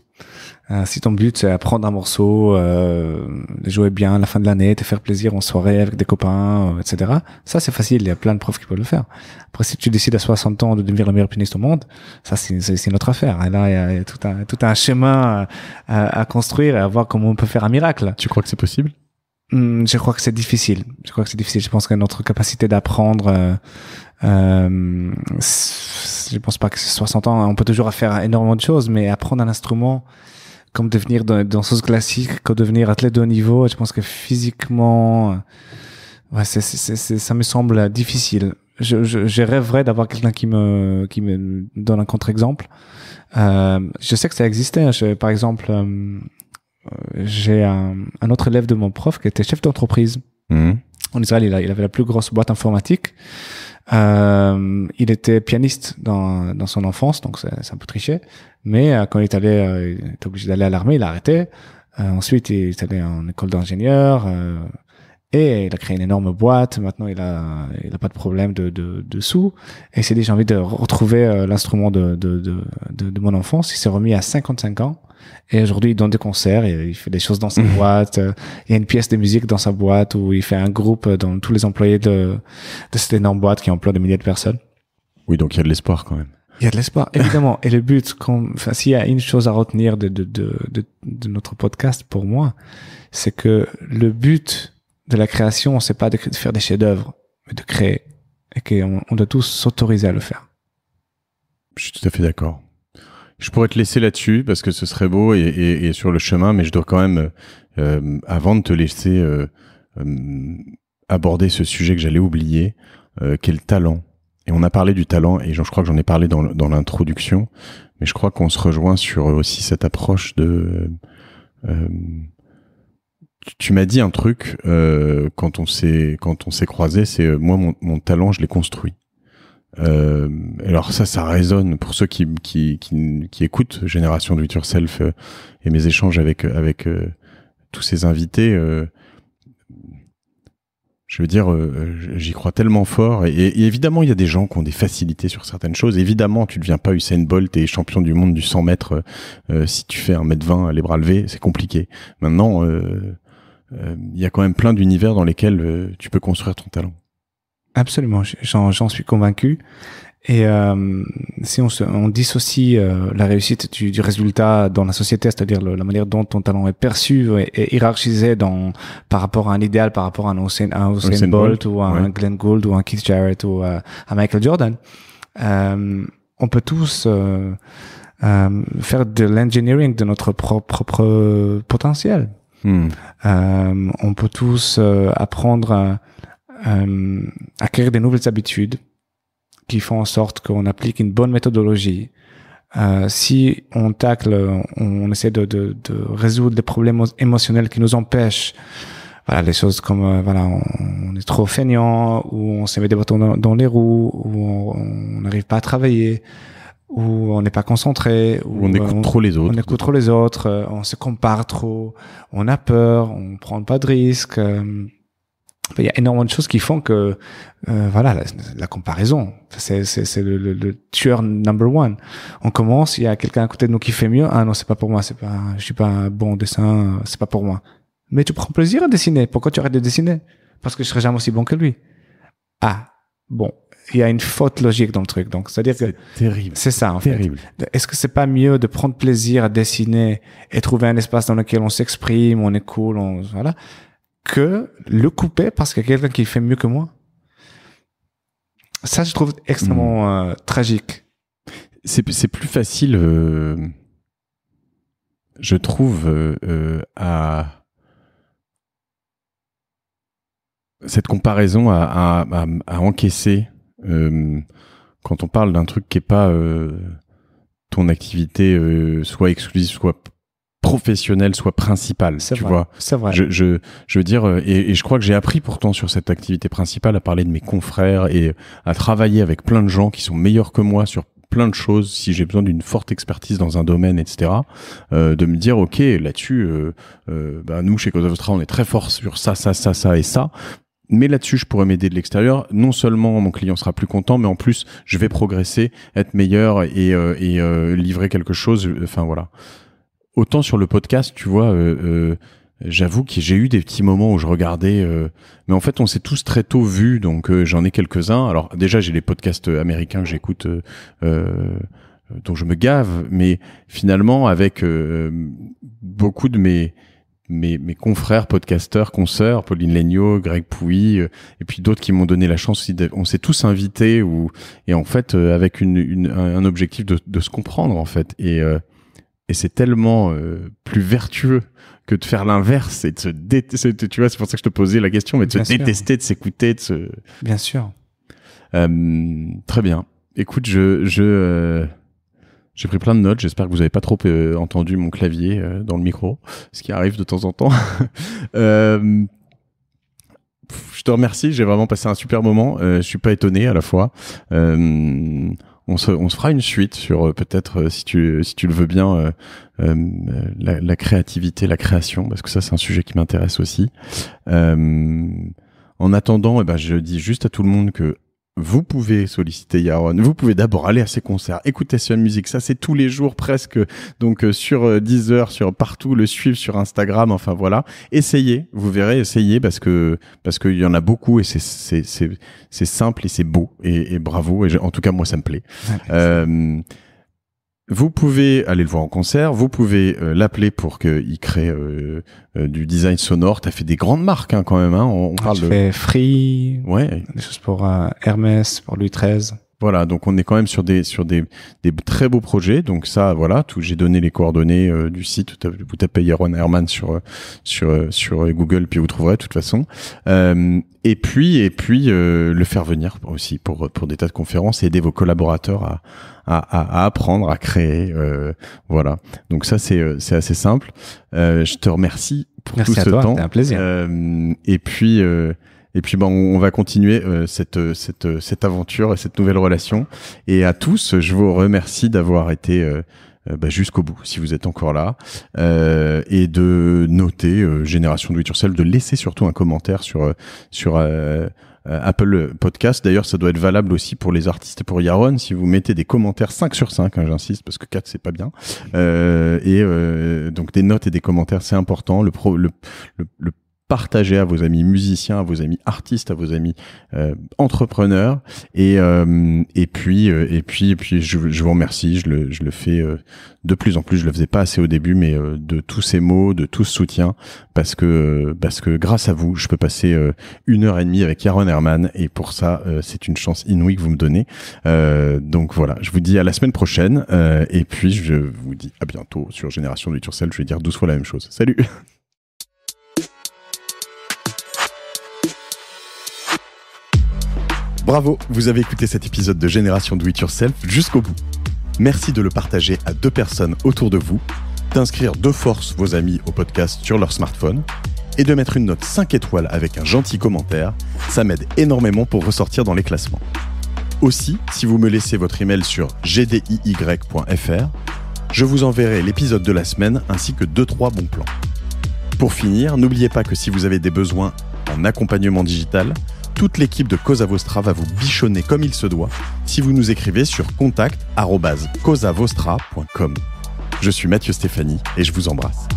Si ton but, c'est apprendre un morceau, le jouer bien à la fin de l'année, te faire plaisir en soirée avec des copains, etc. Ça, c'est facile. Il y a plein de profs qui peuvent le faire. Après, si tu décides à 60 ans de devenir le meilleur pianiste au monde, ça, c'est notre affaire. Et là, il y a tout un chemin à construire et à voir comment on peut faire un miracle. Tu crois que c'est possible? Je crois que c'est difficile. Je pense que notre capacité d'apprendre, je pense pas que c'est 60 ans. On peut toujours faire énormément de choses, mais apprendre un instrument, comme devenir danseuse classique, comme devenir athlète de haut niveau, je pense que physiquement, ouais, ça me semble difficile. Je rêverais d'avoir quelqu'un qui me donne un contre-exemple. Je sais que ça existait. Par exemple, j'ai un autre élève de mon prof qui était chef d'entreprise. En Israël, il avait la plus grosse boîte informatique. Il était pianiste dans son enfance, donc c'est un peu triché. Mais quand il était obligé d'aller à l'armée, il a arrêté. Ensuite, il est allé en école d'ingénieur et il a créé une énorme boîte. Maintenant, il a pas de problème de sous. Et il s'est dit, j'ai envie de retrouver l'instrument de mon enfance. Il s'est remis à 55 ans. Et aujourd'hui, il donne des concerts, et il fait des choses dans sa boîte. Il y a une pièce de musique dans sa boîte où il fait un groupe dans tous les employés de cette énorme boîte qui emploie des milliers de personnes. Oui, donc il y a de l'espoir quand même. Il y a de l'espoir, évidemment. Et le but, s'il y a une chose à retenir de notre podcast pour moi, c'est que le but de la création, c'est pas de faire des chefs-d'œuvre, mais de créer. Et qu'on doit tous s'autoriser à le faire. Je suis tout à fait d'accord. Je pourrais te laisser là-dessus parce que ce serait beau et sur le chemin, mais je dois quand même, avant de te laisser aborder ce sujet que j'allais oublier, qu'est le talent. Et on a parlé du talent, et je crois que j'en ai parlé dans l'introduction, mais je crois qu'on se rejoint sur aussi cette approche de... tu m'as dit un truc quand on s'est croisés, c'est moi mon talent, je l'ai construit. Alors ça résonne pour ceux qui écoutent Génération Do It Yourself et mes échanges avec tous ces invités. Je veux dire, j'y crois tellement fort. Et évidemment, il y a des gens qui ont des facilités sur certaines choses. Évidemment, tu ne deviens pas Usain Bolt et champion du monde du 100 mètres si tu fais 1m20 les bras levés. C'est compliqué. Maintenant, il y a quand même plein d'univers dans lesquels tu peux construire ton talent. Absolument, j'en suis convaincu. Et si on dissocie la réussite du résultat dans la société, c'est-à-dire la manière dont ton talent est perçu et hiérarchisé par rapport à un idéal, par rapport à un Usain Bolt ou à un Glenn Gould ou un Keith Jarrett ou à Michael Jordan, on peut tous faire de l'engineering de notre propre potentiel. On peut tous apprendre à acquérir des nouvelles habitudes qui font en sorte qu'on applique une bonne méthodologie. Si on on essaie de résoudre des problèmes émotionnels qui nous empêchent, voilà, les choses comme on est trop feignant, ou on se met des bâtons dans les roues, ou on n'arrive pas à travailler, ou on n'est pas concentré, ou on écoute trop les autres. On se compare trop, on a peur, on prend pas de risques. Il y a énormément de choses qui font que la comparaison, c'est le tueur number one. On commence, il y a quelqu'un à côté de nous qui fait mieux. Ah non, c'est pas pour moi, je suis pas un bon dessin, c'est pas pour moi. Mais tu prends plaisir à dessiner. Pourquoi tu arrêtes de dessiner? Parce que je serai jamais aussi bon que lui. Ah, bon. Il y a une faute logique dans le truc. Donc, c'est-à-dire que terrible. C'est ça, en terrible. fait. Est-ce que c'est pas mieux de prendre plaisir à dessiner et trouver un espace dans lequel on s'exprime, on est cool, voilà, que le couper parce qu'il y a quelqu'un qui fait mieux que moi? Ça, je trouve extrêmement tragique. C'est plus facile, je trouve, à cette comparaison à encaisser quand on parle d'un truc qui est pas ton activité soit exclusive, soit professionnelle, soit principale, tu vois. C'est vrai. Je veux dire, et je crois que j'ai appris pourtant sur cette activité principale à parler de mes confrères et à travailler avec plein de gens qui sont meilleurs que moi sur plein de choses, si j'ai besoin d'une forte expertise dans un domaine, etc., de me dire, ok, là-dessus, nous, chez Cause of Tra, on est très fort sur ça et ça. mais là-dessus, je pourrais m'aider de l'extérieur. Non seulement mon client sera plus content, mais en plus, je vais progresser, être meilleur et livrer quelque chose. Enfin, voilà. Autant sur le podcast, tu vois, j'avoue que j'ai eu des petits moments où je regardais, mais en fait, on s'est tous très tôt vus, donc j'en ai quelques-uns. Alors déjà, j'ai les podcasts américains que j'écoute, dont je me gave, mais finalement, avec beaucoup de mes confrères podcasteurs, consoeurs, Pauline Legnaud, Greg Pouy, et puis d'autres qui m'ont donné la chance aussi. On s'est tous invités, et en fait, avec un objectif de se comprendre, en fait. Et c'est tellement plus vertueux que de faire l'inverse et de se détester. Tu vois, c'est pour ça que je te posais la question, mais de se détester, de s'écouter, de se... Bien sûr. Très bien. Écoute, j'ai pris plein de notes. J'espère que vous n'avez pas trop entendu mon clavier dans le micro, ce qui arrive de temps en temps. Je te remercie. J'ai vraiment passé un super moment. Je suis pas étonné à la fois. On se fera une suite sur peut-être si tu le veux bien la créativité, la création, parce que ça c'est un sujet qui m'intéresse aussi. En attendant, je dis juste à tout le monde que vous pouvez solliciter Yaron, vous pouvez d'abord aller à ses concerts, écouter sa musique, ça c'est tous les jours presque, donc sur Deezer, sur partout, le suivre sur Instagram, enfin voilà, essayez, vous verrez, essayez parce que il y en a beaucoup et c'est simple et c'est beau et bravo, et en tout cas moi ça me plaît. Vous pouvez aller le voir en concert, vous pouvez l'appeler pour qu'il crée du design sonore. T'as fait des grandes marques quand même. On parle de fait Free, ouais, des choses pour Hermès, pour Louis XIII. Voilà, donc on est quand même sur des très beaux projets. Donc ça, voilà, j'ai donné les coordonnées du site. Vous tapez Yaron Herman sur Google, puis vous trouverez de toute façon. Et puis le faire venir aussi pour des tas de conférences et aider vos collaborateurs à apprendre, à créer. Voilà. Donc ça c'est assez simple. Je te remercie pour tout ce temps. C'était un plaisir. Et puis on va continuer cette aventure, cette nouvelle relation. Et à tous, je vous remercie d'avoir été jusqu'au bout, si vous êtes encore là, et de noter Génération Do It Yourself, de laisser surtout un commentaire sur Apple Podcast. D'ailleurs, ça doit être valable aussi pour les artistes et pour Yaron. Si vous mettez des commentaires 5 sur 5, j'insiste, parce que 4 c'est pas bien. Donc des notes et des commentaires, c'est important. Le partager à vos amis musiciens, à vos amis artistes, à vos amis entrepreneurs, et puis je vous remercie. Je le fais de plus en plus. Je le faisais pas assez au début, mais de tous ces mots, de tout ce soutien, parce que grâce à vous, je peux passer 1h30 avec Yaron Herman, et pour ça, c'est une chance inouïe que vous me donnez. Donc voilà, je vous dis à la semaine prochaine, et puis je vous dis à bientôt sur Génération Do It Yourself. Je vais dire 12 fois la même chose. Salut. Bravo, vous avez écouté cet épisode de Génération Do It Yourself jusqu'au bout. Merci de le partager à 2 personnes autour de vous, d'inscrire de force vos amis au podcast sur leur smartphone et de mettre une note 5 étoiles avec un gentil commentaire. Ça m'aide énormément pour ressortir dans les classements. Aussi, si vous me laissez votre email sur gdiy.fr, je vous enverrai l'épisode de la semaine ainsi que 2-3 bons plans. Pour finir, n'oubliez pas que si vous avez des besoins en accompagnement digital, toute l'équipe de Cosa Vostra va vous bichonner comme il se doit si vous nous écrivez sur contact@cosavostra.com. Je suis Mathieu Stéphanie et je vous embrasse.